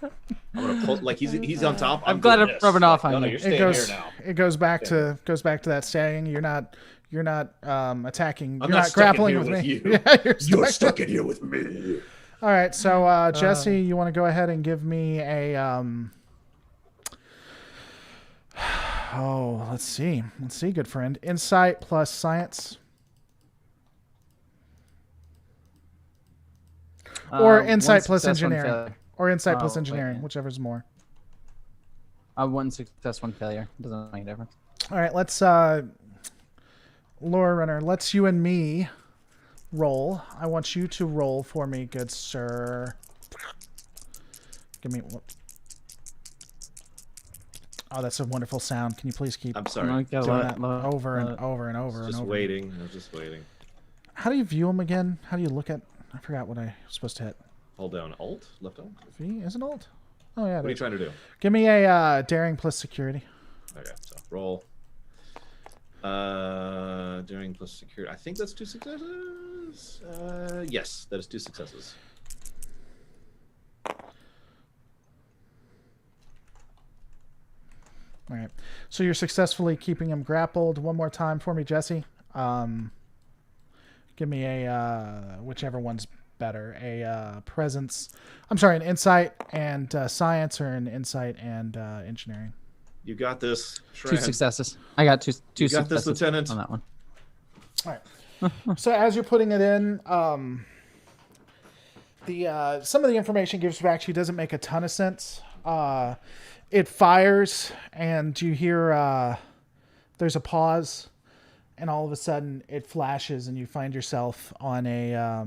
I'm going to pull like he's on top. I'm glad I'm rubbing off on no, you. you're staying here now. It goes back to that saying. You're not attacking. I'm you're not stuck in grappling here with with me. you. Yeah, You're stuck in here with me. All right, so Jesse, you want to go ahead and give me a let's see, good friend. Insight plus science, or insight one plus success, one engineering, failure. or insight plus Oh, engineering, wait. whichever's more. 1 success, 1 failure. Doesn't make a difference. All right, let's Lore Runner. Let's you and me roll. I want you to roll for me, good sir. Give me. Oh, that's a wonderful sound. Can you please keep I'm sorry. Okay, doing let- that let- over and let- over and over and Just over? waiting. I was just waiting. How do you view them again? How do you look at? I forgot what I was supposed to hit. Hold down Alt, left Alt. V isn't alt. Oh yeah. What are you trying to do? Give me a daring plus security. Okay, so roll. Daring plus security. I think that's 2 successes. Yes, that is 2 successes. All right. So you're successfully keeping him grappled. One more time for me, Jesse. Give me a whichever one's better. A presence. I'm sorry, an insight and science, or an insight and engineering. You got this. 2 successes. I got two You got successes this, Lieutenant. on that one. All right. So as you're putting it in, the some of the information gives back to you doesn't make a ton of sense. It fires, and you hear there's a pause, and all of a sudden it flashes, and you find yourself on a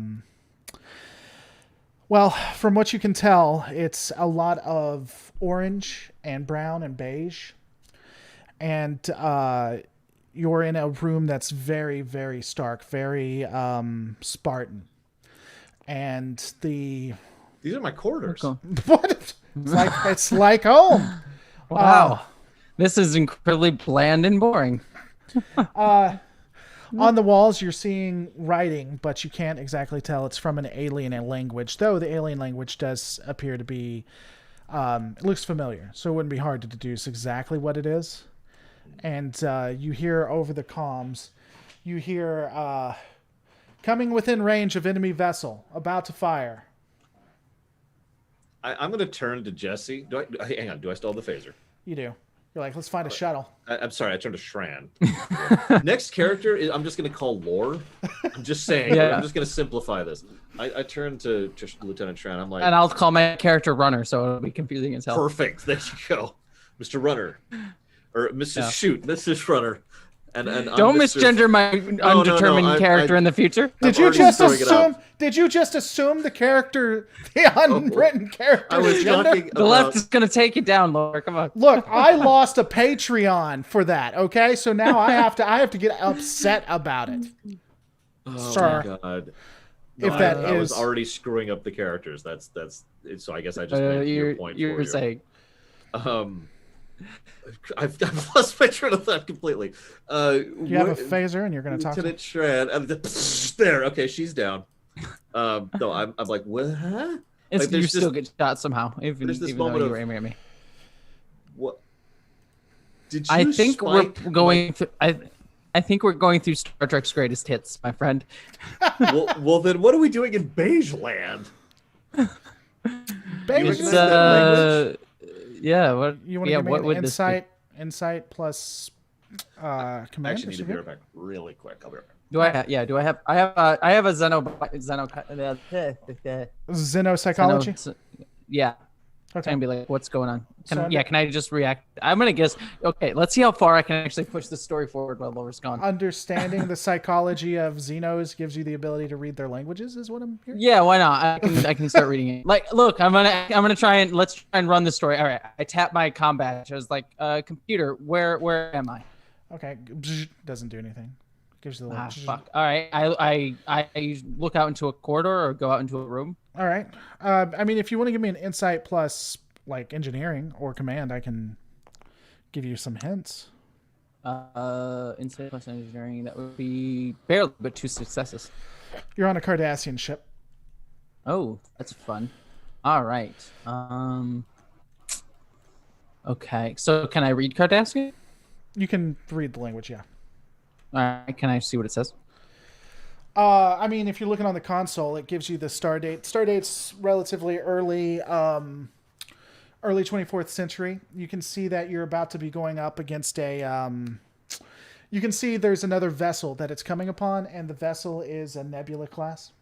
well, from what you can tell, it's a lot of orange and brown and beige, and you're in a room that's very, very stark, very Spartan. And These are my quarters. Cool. what? It's like home. Wow. This is incredibly bland and boring. On the walls, you're seeing writing, but you can't exactly tell it's from an alien language, though the alien language does appear to be, it looks familiar, so it wouldn't be hard to deduce exactly what it is. And you hear over the comms, you hear, coming within range of enemy vessel, about to fire. I'm going to turn to Jesse. Hang on, do I still have the phaser? You do. You're like, let's find a shuttle. I'm sorry, I turned to Shran. Next character, I'm just going to call Lore. I'm just saying. Yeah. I'm just going to simplify this. I turn to Lieutenant Shran. I'm like, And I'll call my character Runner, so it'll be confusing as hell. perfect. There you go. Mr. Runner. Or Mrs. Yeah. Shoot, Mrs. Runner. And Don't misgender my undetermined character in the future. Did you just assume the character, the unwritten character? I was gender? talking The about... left is gonna take you down, Laura. Come on. Look, I lost a Patreon for that. Okay, so now I have to get upset about it. Oh Sir. my God. If I was already screwing up the characters. That's so I guess I just made your point you're for you. saying. I've lost my train of thought completely. You have a phaser, and you're going to talk to Lieutenant Shred. There, okay, she's down. No, I'm like, what? Huh? It's, Like, you there's still this- get shot somehow, even there's this though moment you of- were aiming at me. What? Did you I think we're spike going through. I think we're going through Star Trek's greatest hits, my friend. well, then what are we doing in Beige Land? Beige It's Land? yeah. What? You want to yeah. give me What an would this be? insight plus I command? actually need to or be something? right back really quick. I'll be right back. Do I? Yeah. Do I have? I have a Xenopsychology? Yeah. Okay. Can be like, what's going on? So Can I just react? I'm gonna guess. Okay, let's see how far I can actually push the story forward while Laura's gone. Understanding the psychology of Xenos gives you the ability to read their languages, is what I'm hearing? Yeah, why not? I can start reading it. Like, look, let's try and run the story. All right, I tap my combat. I was like, computer, where am I? Okay. Doesn't do anything. Gives you the little Fuck. All right, I look out into a corridor or go out into a room. All right. I mean, if you want to give me an insight plus like engineering or command, I can give you some hints. Insight plus engineering, that would be barely, but 2 successes. You're on a Cardassian ship. Oh, that's fun. All right. Okay. So can I read Cardassian? You can read the language, yeah. All right. Can I see what it says? I mean, if you're looking on the console, it gives you the star date. Star date's relatively early 24th century. You can see that you're about to be going up against a... you can see there's another vessel that it's coming upon, and the vessel is a Nebula class.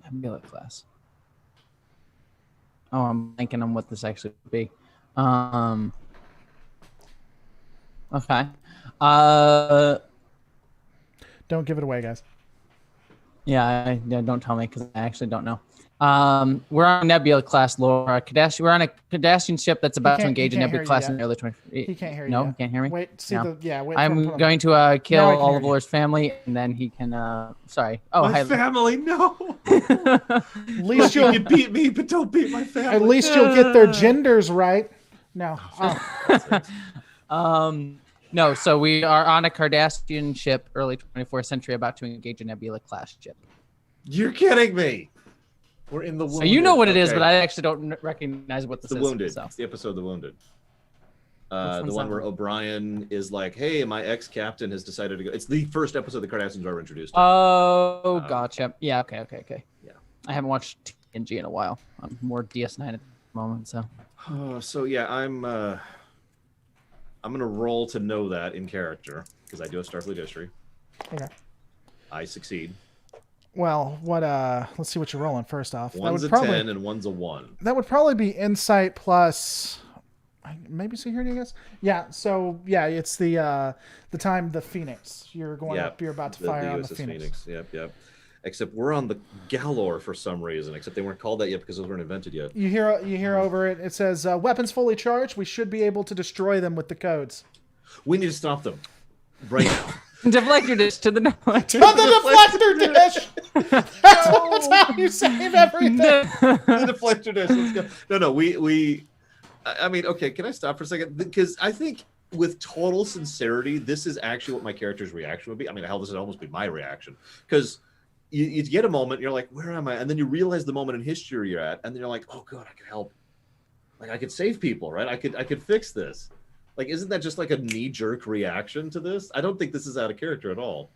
Nebula class. Oh, I'm thinking on what this actually would be. Okay. Don't give it away, guys. Yeah, don't tell me because I actually don't know. We're on Nebula class, Laura. We're on a Cardassian ship that's about to engage a Nebula class in the early 20. He can't hear you. No, yet. he can't hear me. Wait, see No. the wait. I'm going to kill Now I can all hear of you. Laura's family, and then he can. Sorry. Oh, My hi. family, no. At least You you'll can beat me, but don't beat my family. at least you'll get their genders right. No. No. So we are on a Cardassian ship, early 24th century, about to engage a Nebula class ship. You're kidding me. We're in the Wounded. So you know what it is, Okay. but I actually don't recognize what this The is. Wounded. So. It's the episode The Wounded. The one's one that where one? O'Brien is like, "Hey, my ex-captain has decided to go." It's the first episode the Cardassians are ever introduced to. Oh, gotcha. Yeah. Okay. Yeah. I haven't watched TNG in a while. I'm more DS9 at the moment, so. So yeah, I'm gonna roll to know that in character because I do have Starfleet history. Okay. I succeed. Well, what? Let's see what you're rolling first off. One's a probably, 10 and one's a 1. That would probably be insight plus, maybe security, I guess. Yeah. So yeah, it's the time the Phoenix. You're going up. You're about to fire on the USS Phoenix. Yep. Except we're on the Galore for some reason. Except they weren't called that yet because those weren't invented yet. You hear over it. It says weapons fully charged. We should be able to destroy them with the codes. We need to stop them right now. Deflector dish to the north. To the deflector dish. That's how you save everything. The deflector dish. Let's go. No. We. I mean, okay. Can I stop for a second? Because I think, with total sincerity, this is actually what my character's reaction would be. I mean, hell, this would almost be my reaction. Because you get a moment, you're like, where am I? And then you realize the moment in history you're at, and then you're like, oh, God, I could help. Like, I could save people, right? I could fix this. Like, isn't that just like a knee-jerk reaction to this? I don't think this is out of character at all.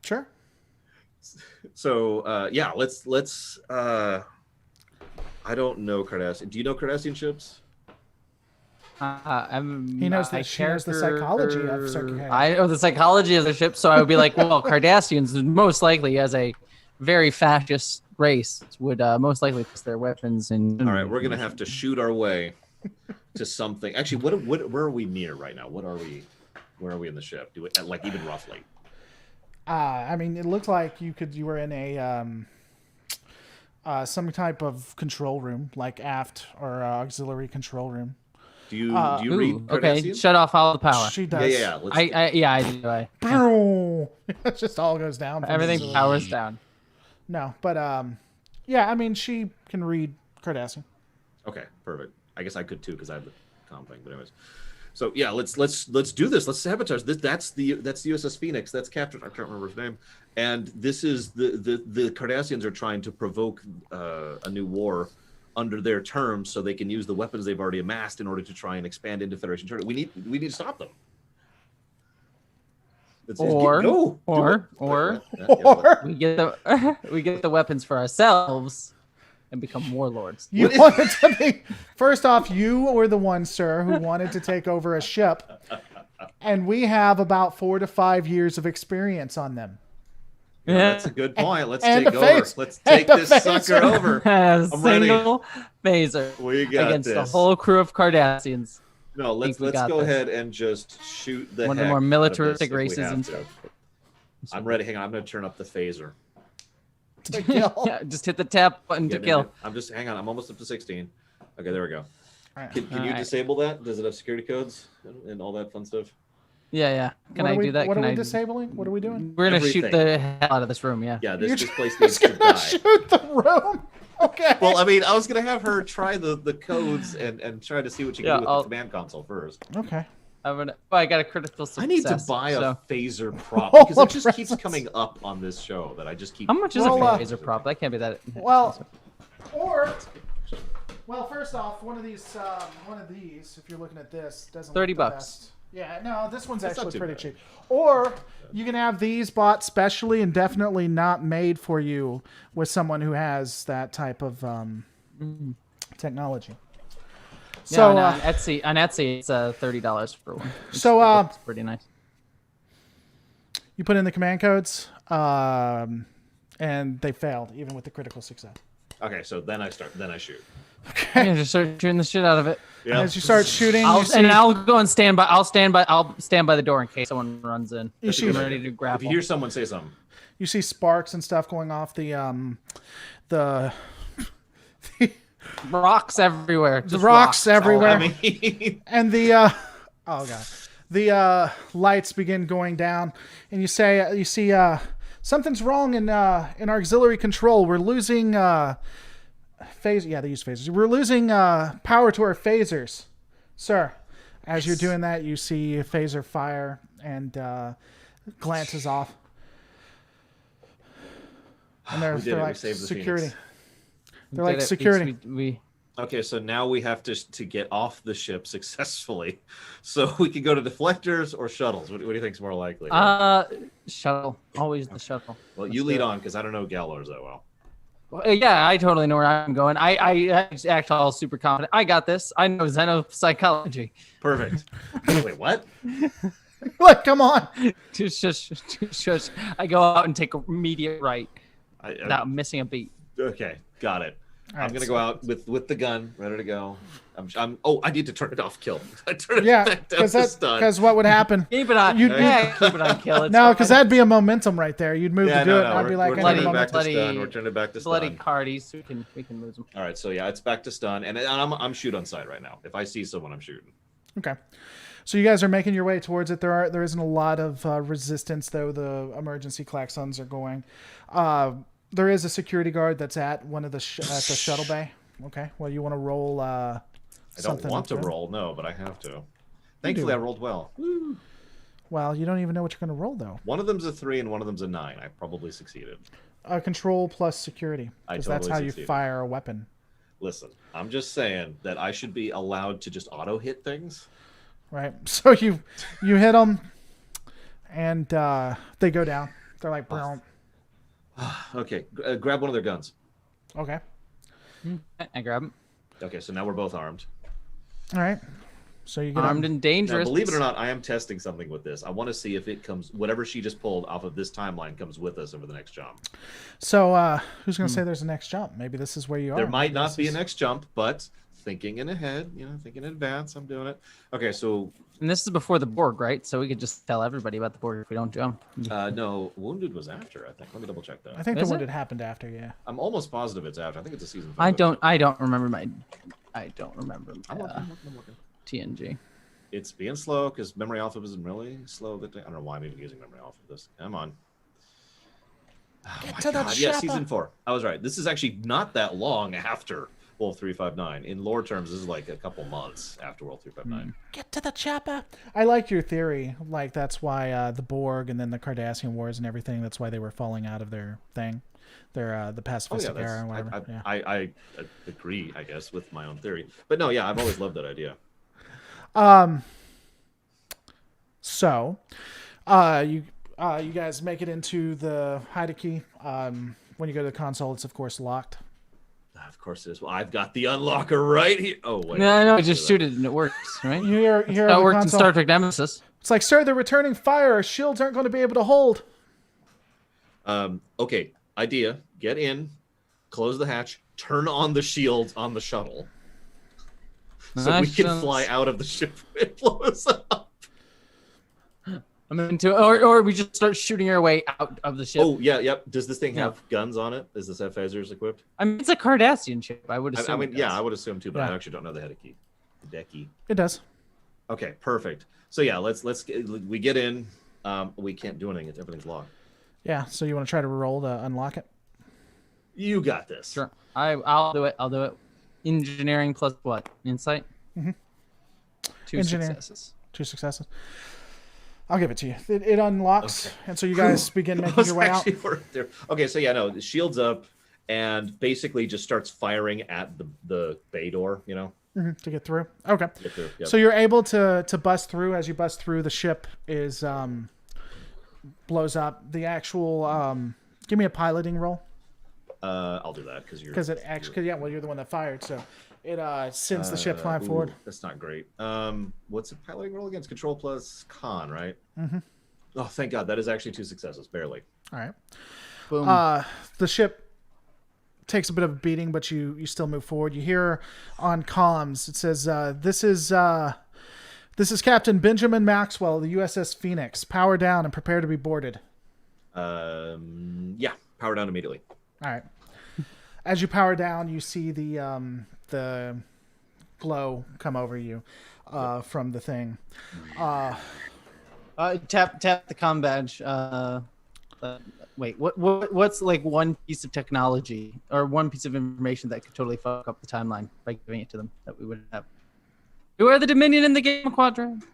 Sure. So, yeah, let's. I don't know Cardassian. Do you know Cardassian ships? He knows that she knows the psychology of certain. I know the psychology of the ship, so I would be like, well, Cardassians most likely, as a very fascist race, would most likely put their weapons in. All right, we're gonna have to shoot our way to something. Actually, where are we near right now? Where are we in the ship? Do it like even roughly? I mean, it looked like you were in a some type of control room, like aft or auxiliary control room. Do you read Cardassian? Okay, shut off all the power. She does. Yeah. I do. It just all goes down. Everything powers down. No, but yeah. I mean, she can read Cardassian. Okay, perfect. I guess I could too because I have the comm thing. But anyways, so yeah, let's do this. Let's sabotage this. That's the USS Phoenix. That's Captain. I can't remember his name. And this is the Cardassians are trying to provoke a new war under their terms, so they can use the weapons they've already amassed in order to try and expand into Federation territory. We need to stop them. Or we get the weapons for ourselves and become warlords. You wanted to be first off. You were the one, sir, who wanted to take over a ship, and we have about 4 to 5 years of experience on them. Yeah, that's a good point. Let's take over. Let's take this sucker over. I'm single phaser. We got against this. the whole crew of Cardassians. No, let's go ahead and just shoot the one of the heck more militaristic out of this if we races. have to. I'm ready. Hang on. I'm going to turn up the phaser. To kill. Yeah, just hit the tap button to kill. Hang on. I'm almost up to 16. Okay, there we go. Right. Can you disable that? Does it have security codes and all that fun stuff? Yeah. Can I do that? What are we disabling? What are we doing? We're gonna shoot the hell out of this room. Yeah. Yeah, this place needs to die. Shoot the room. Okay. Well, I mean, I was gonna have her try the codes and try to see what she can do with the command console first. Okay. I got a critical success. I need to buy a phaser prop because it just keeps coming up on this show that I just keep. How much is a phaser prop? That can't be that. Well, first off, one of these, if you're looking at this, doesn't. $30. Best. Yeah, no, this one's actually pretty cheap. Or you can have these bought specially and definitely not made for you with someone who has that type of technology. So yeah, on Etsy, it's $30 for one. It's pretty nice. You put in the command codes, and they failed even with the critical success. Okay, so then I shoot. Okay. Yeah, just start shooting the shit out of it. Yeah. As you start shooting, I'll go and stand by. I'll stand by the door in case someone runs in. I'm ready to grapple. If you hear someone say something, you see sparks and stuff going off the rocks everywhere. The rocks everywhere. I mean. And the the lights begin going down, and you see something's wrong in our auxiliary control. We're losing phase. Yeah, they use phasers. We're losing power to our phasers, sir. As you're doing that, you see a phaser fire and glances off, and they're like security. They're like security. Okay, so now we have to get off the ship successfully, so we can go to deflectors or shuttles. What do you think is more likely? Shuttle. Always the shuttle. Well, you lead on because I don't know Gallows that well. Yeah, I totally know where I'm going. I act all super confident. I got this. I know xenopsychology. Perfect. Wait, what? Like, come on. Just, I go out and take a immediate right I, without missing a beat. okay, got it. All I'm right, gonna so- go out with the gun, ready to go. Oh, I need to turn it off. Kill. I turn it Yeah, back down to stun. because what would happen? Keep it on. You'd- Keep it on kill. It's No, fine. because that'd be a momentum right there. You'd move Yeah, to do no, it, no. and I'd be like, we're I bloody- need a turning it back momentum. to stun. We're turning it back to bloody stun. cardies. We can lose them. All right, so yeah, it's back to stun, and I'm shoot on sight right now. If I see someone, I'm shooting. Okay. So you guys are making your way towards it. There isn't a lot of resistance, though. The emergency klaxons are going. There is a security guard that's at one of the at the shuttle bay. Okay. Well, you want to roll I don't something want to good? roll, no, but I have to. Thankfully, I rolled well. Well, you don't even know what you're going to roll, though. One of them's a 3 and one of them's a 9. I probably succeeded. Control plus security, I because that's totally how you succeeded. fire a weapon. Listen, I'm just saying that I should be allowed to just auto hit things. Right. So you hit them, and they go down. They're like, brown. Okay, grab one of their guns. Okay. I grab them. Okay, so now we're both armed. All right. So you get Armed on. and dangerous. Now, believe it or not, I am testing something with this. I want to see if it comes, whatever she just pulled off of this timeline comes with us over the next jump. So who's going to say there's a next jump? Maybe this is where you are. There might not This be a is- next jump, but thinking in ahead, thinking in advance, I'm doing it. Okay, so And this is before the Borg, right? So we could just tell everybody about the Borg if we don't jump. no, Wounded was after, I think. Let me double check that. I think Is the one it? that happened after, yeah. I'm almost positive it's after. I think it's a season 5. I don't remember my. I don't remember I'm my, looking, I'm looking. TNG. It's being slow because memory alpha isn't really slow. I don't know why I'm even using memory alpha for this. Come on. Oh Get my to the God. Yeah, chopper. season 4. I was right. This is actually not that long after Wolf 359. In lore terms, this is like a couple months after Wolf 359. Get to the chopper. I like your theory. Like, that's why the Borg and then the Cardassian Wars and everything, that's why they were falling out of their thing. Their the Oh, yeah, pacifistic era and whatever. that's, Yeah. I agree, I guess, with my own theory. But no, yeah, I've always loved that idea. So, you guys make it into the hide key. When you go to the console, it's of course locked. Of course it is. Well, I've got the unlocker right here. Oh, wait. No, no, just shoot it and it works, right? You hear That over the worked in console. Star Trek Nemesis. It's like, sir, they're returning fire. Our shields aren't going to be able to hold. Okay, idea. Get in, close the hatch, turn on the shields on the shuttle. So we can fly out of the ship when it blows up. I'm into or we just start shooting our way out of the ship. Oh, yeah, yep. Does this thing have guns on it? Does this have phasers equipped? I mean, it's a Cardassian ship. I would assume. I mean, it yeah, does. I would assume too, but Yeah. I actually don't know the head key. The decky. It does. Okay, perfect. So yeah, we get in. We can't do anything. Everything's locked. Yeah. So you want to try to roll to unlock it? You got this. Sure. I'll do it. I'll do it. Engineering plus what? Insight. Mhm. 2 Engineering. successes. 2 successes. I'll give it to you. It unlocks, Okay. and so you guys begin I making was your way out. actually right there. Okay, so yeah, no, the shield's up and basically just starts firing at the bay door, To get through. Okay. Get through. Yep. So you're able to bust through. As you bust through, the ship is blows up. The actual give me a piloting roll, I'll do that because because it actually you're the one that fired, so it sends the ship flying forward. That's not great. What's the piloting roll against? Control plus con, right? Mm-hmm. Oh, thank God, that is actually 2 successes, barely. All right. Boom. The ship takes a bit of a beating, but you still move forward. You hear on comms, it says, this is Captain Benjamin Maxwell of the USS Phoenix. Power down and prepare to be boarded. Yeah, power down immediately. All right. As you power down, you see the glow come over you from the thing. Tap the comm badge. Wait, what's like one piece of technology or one piece of information that could totally fuck up the timeline by giving it to them that we wouldn't have? Who are the Dominion in the game quadrant?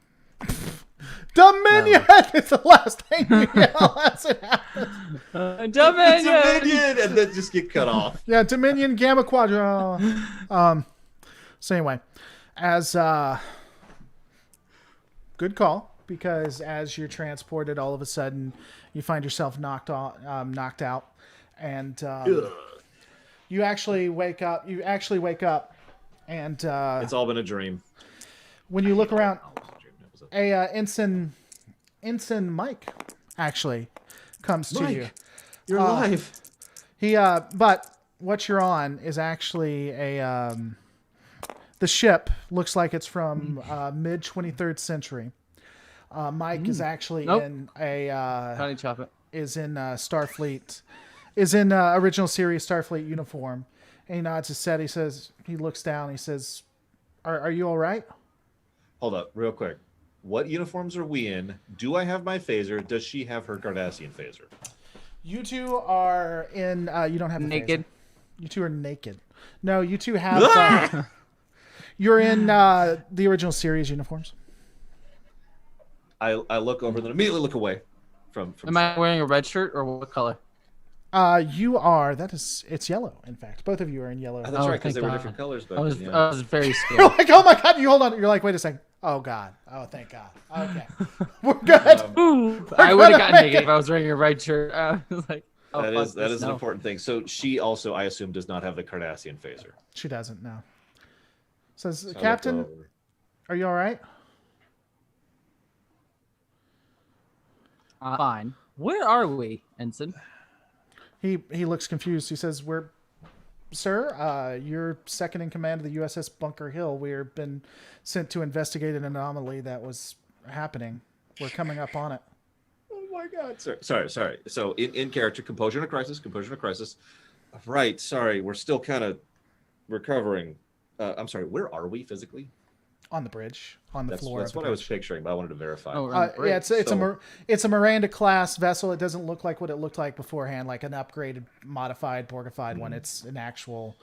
Dominion! It's the last thing you yell as it happens. Dominion! Dominion! And then just get cut off. Yeah, Dominion Gamma Quadra. So anyway, as good call, because as you're transported, all of a sudden you find yourself knocked out, and You actually wake up. And It's all been a dream. when you look around, That was a- Ensign Mike actually comes to Mike, you. You're alive. But what you're on is actually the ship looks like it's from mid 23rd century. Mike is actually Nope. in a Honey chocolate. is in Starfleet, is in original series Starfleet uniform, and he nods his head. He looks down. He says, "Are you all right?" Hold up, real quick. What uniforms are we in? Do I have my phaser? Does she have her Cardassian phaser? You two are in. You don't have a Naked. phaser. You two are naked. No, you two have. You're in the original series uniforms. I look over and then immediately look away from Am I wearing a red shirt or what color? You are. It's yellow. In fact, both of you are in yellow. Oh, that's Oh, right, because thank they were God. different colors back I was then. I was very You're scared. like, oh my god! You hold on. You're like, wait a second. Oh god. Oh thank God. Okay, we're good. Ooh, I would have gotten make naked if I was wearing a red shirt. I was like, oh, That fuck is that this, is an no. important thing. So she also, I assume, does not have the Cardassian phaser. She doesn't know. Says, So I look Captain, over. are you all right? Fine. Where are we, Ensign? He looks confused. He says, Sir, you're second in command of the USS Bunker Hill. We've been sent to investigate an anomaly that was happening. We're coming up on it." Oh my God! Sorry. So in character, composure in a crisis. Right. Sorry, we're still kind of recovering. I'm sorry. Where are we physically? On the bridge, on the floor. That's of the what I was bridge. picturing, but I wanted to verify. Oh, we're on the Yeah, bridge. it's a Miranda class vessel. It doesn't look like what it looked like beforehand, like an upgraded, modified, Borgified one. It's an actual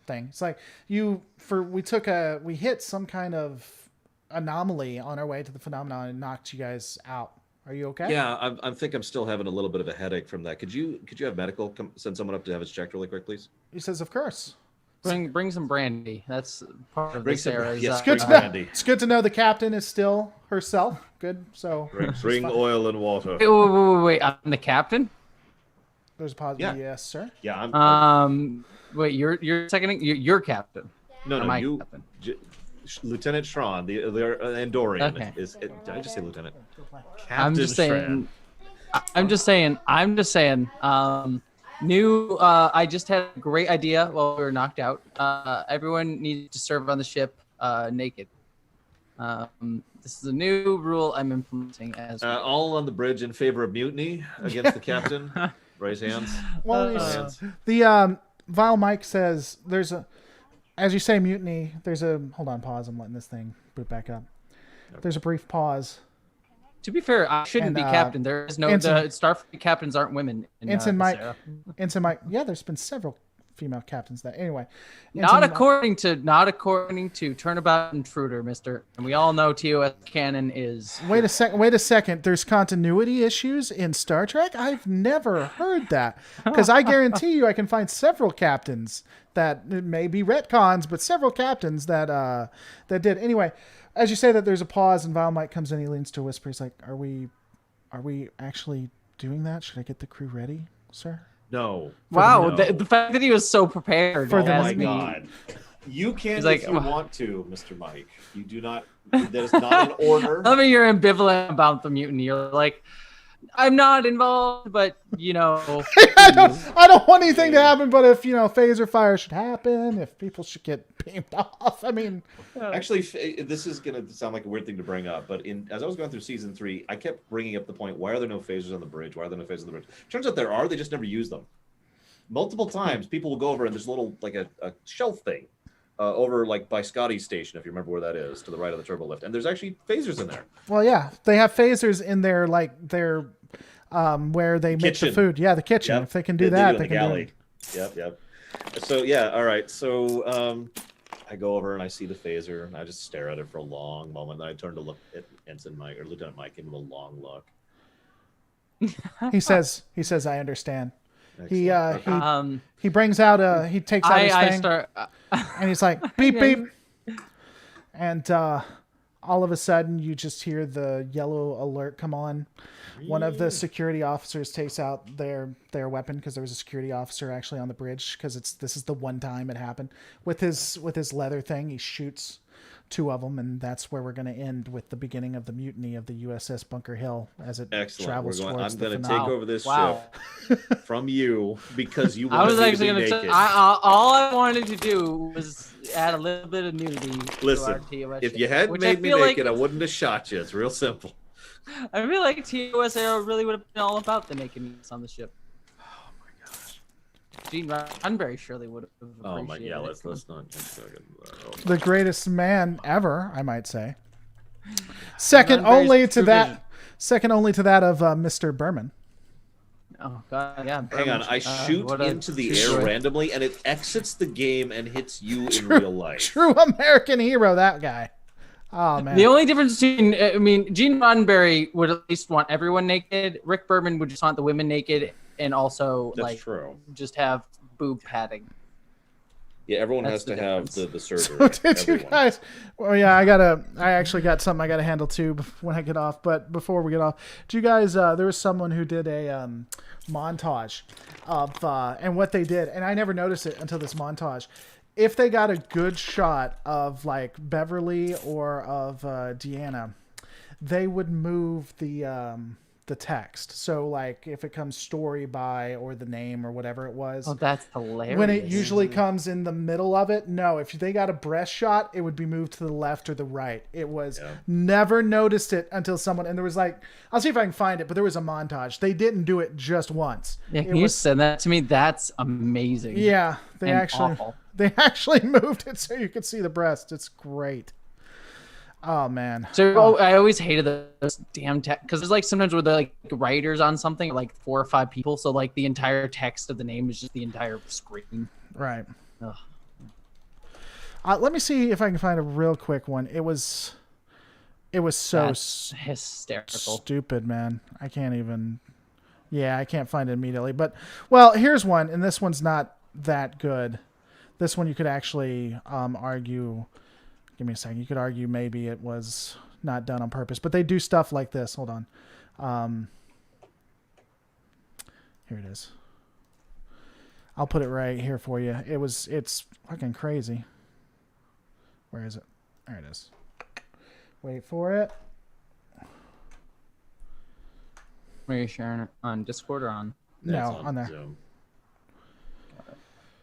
thing. It's like we hit some kind of anomaly on our way to the phenomenon and knocked you guys out. Are you okay? Yeah, I think I'm still having a little bit of a headache from that. Could you have medical send someone up to have it checked really quick, please? He says, "Of course." Bring some brandy. That's part of Bring this some- era. is, yes, Good Bring to know. brandy. It's good to know the captain is still herself. Good. So Bring oil and water. wait. I'm the captain. there's a pause. Yeah. Yes, sir. Yeah, Wait. You're seconding. You're captain. no, am I you, captain? Lieutenant Schron, the Andorian. Okay. Did I just say Lieutenant? I'm just Captain saying. I'm just saying. I just had a great idea while we were knocked out. Everyone needs to serve on the ship naked. This is a new rule I'm implementing as all on the bridge in favor of mutiny against the captain. Raise hands. Well, Raise hands. the Vile Mike says as you say mutiny. Hold on, pause. I'm letting this thing boot back up. There's a brief pause. To be fair, I shouldn't And, be captain. There is no Ensign- the Starfleet captains aren't women. In, Ensign this Mike. era. Ensign Mike. Yeah, there's been several female captains. That anyway. Not Ensign- according to Turnabout Intruder, Mister. And we all know TOS canon is. Wait a second. There's continuity issues in Star Trek? I've never heard that. Because I guarantee you I can find several captains that it may be retcons, but several captains that did. Anyway, as you say that there's a pause and Vile Mike comes in, he leans to a whisper. He's like, Are we actually doing that? Should I get the crew ready, sir? No. Wow, No. the fact that he was so prepared. For the- Oh has my me- God. You can He's like, if you want to, Mr. Mike. You do not. That is not an order. I mean, you're ambivalent about the mutiny. You're like, I'm not involved, but I don't want anything to happen, but if phaser fire should happen, if people should get beamed off, I mean, Actually, this is going to sound like a weird thing to bring up, but as I was going through season 3, I kept bringing up the point: why are there no phasers on the bridge? Why are there no phasers on the bridge? Turns out there are. They just never use them. Multiple times, people will go over and there's a little like a shelf thing over like by Scotty's station, if you remember where that is, to the right of the turbo lift, and there's actually phasers in there. well, yeah, they have phasers in their where they make the Kitchen. food. Yeah, the kitchen. Yep. If they can do that, in they the can galley. do it. Yep. So yeah, all right. So I go over and I see the phaser, and I just stare at it for a long moment. Then I turn to look at Ensign Mike or Lieutenant Mike, give him a long look. He says, "I understand." He Excellent. he brings out he takes out his I thing start. and he's like beep beep, and all of a sudden you just hear the yellow alert come on. One of the security officers takes out their weapon, because there was a security officer actually on the bridge, because this is the one time it happened. With his leather thing, he shoots 2 of them, and that's where we're going to end with the beginning of the mutiny of the USS Bunker Hill as it travels towards the finale. I'm going to take over this ship from you because you I want was me actually to be going naked. to. All I wanted to do was add a little bit of nudity. Listen, to our TOS if ship, you hadn't made me naked, I wouldn't have shot you. It's real simple. I feel like TOS Arrow really would have been all about the nakedness on the ship. Oh my gosh. Gene Roddenberry surely would have. Oh my, yeah. Let's not. The greatest man ever, I might say. Second only to that of Mr. Berman. Oh god, yeah. Hang on, I shoot into the air randomly, and it exits the game and hits you in real life. True American hero, that guy. Oh man. The only difference between, Gene Roddenberry would at least want everyone naked. Rick Berman would just want the women naked, and also just have boob padding. Yeah, everyone has to have the surgery. So did you guys? Well, yeah, I actually got something I got to handle too when I get off. But before we get off, do you guys? There was someone who did a montage of and what they did, and I never noticed it until this montage. If they got a good shot of like Beverly or of Deanna, they would move the text. So like if it comes story by or the name or whatever it was. Oh, that's hilarious. When it usually comes in the middle of it, no. If they got a breast shot, it would be moved to the left or the right. It was never noticed it until someone, and there was like, I'll see if I can find it, but there was a montage. They didn't do it just once. Yeah, can you send that to me? That's amazing. Yeah, they actually moved it so you could see the breast. It's great. Oh man. So I always hated those damn text, because there's like sometimes where they're like writers on something, like 4 or 5 people, so like the entire text of the name is just the entire screen. Right. Let me see if I can find a real quick one. It was so hysterical, stupid, man. I can't even. Yeah, I can't find it immediately. But well, here's one, and this one's not that good. This one you could actually argue. Give me a second. You could argue maybe it was not done on purpose, but they do stuff like this. Hold on. Here it is. I'll put it right here for you. It's fucking crazy. Where is it? There it is. Wait for it. Are you sharing it on Discord or on? No, on there. Zoom.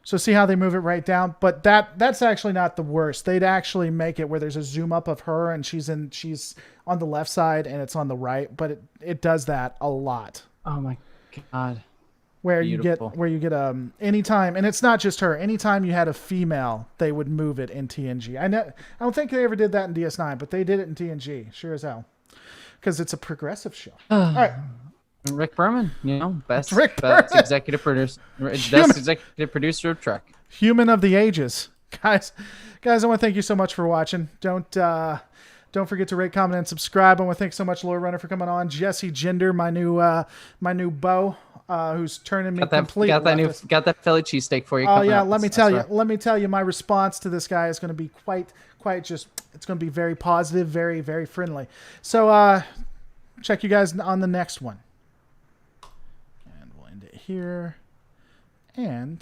So see how they move it right down, but that's actually not the worst. They'd actually make it where there's a zoom up of her and she's on the left side and it's on the right, but it does that a lot. Oh my god. Where Beautiful. you get anytime, and it's not just her. Anytime you had a female, they would move it in TNG. I don't think they ever did that in DS9, but they did it in TNG, sure as hell, because it's a progressive show. All right. Rick Berman, best Berman. executive producer, best executive producer of Trek. Human of the ages, guys. I want to thank you so much for watching. Don't forget to rate, comment, and subscribe. I want to thank so much Lord Runner for coming on. Jesse Gender, my new beau, who's turning me complete. Got that Philly cheesesteak for you. Oh yeah, let me tell you, my response to this guy is going to be quite just. It's going to be very positive, very very friendly. So check you guys on the next one. Here, and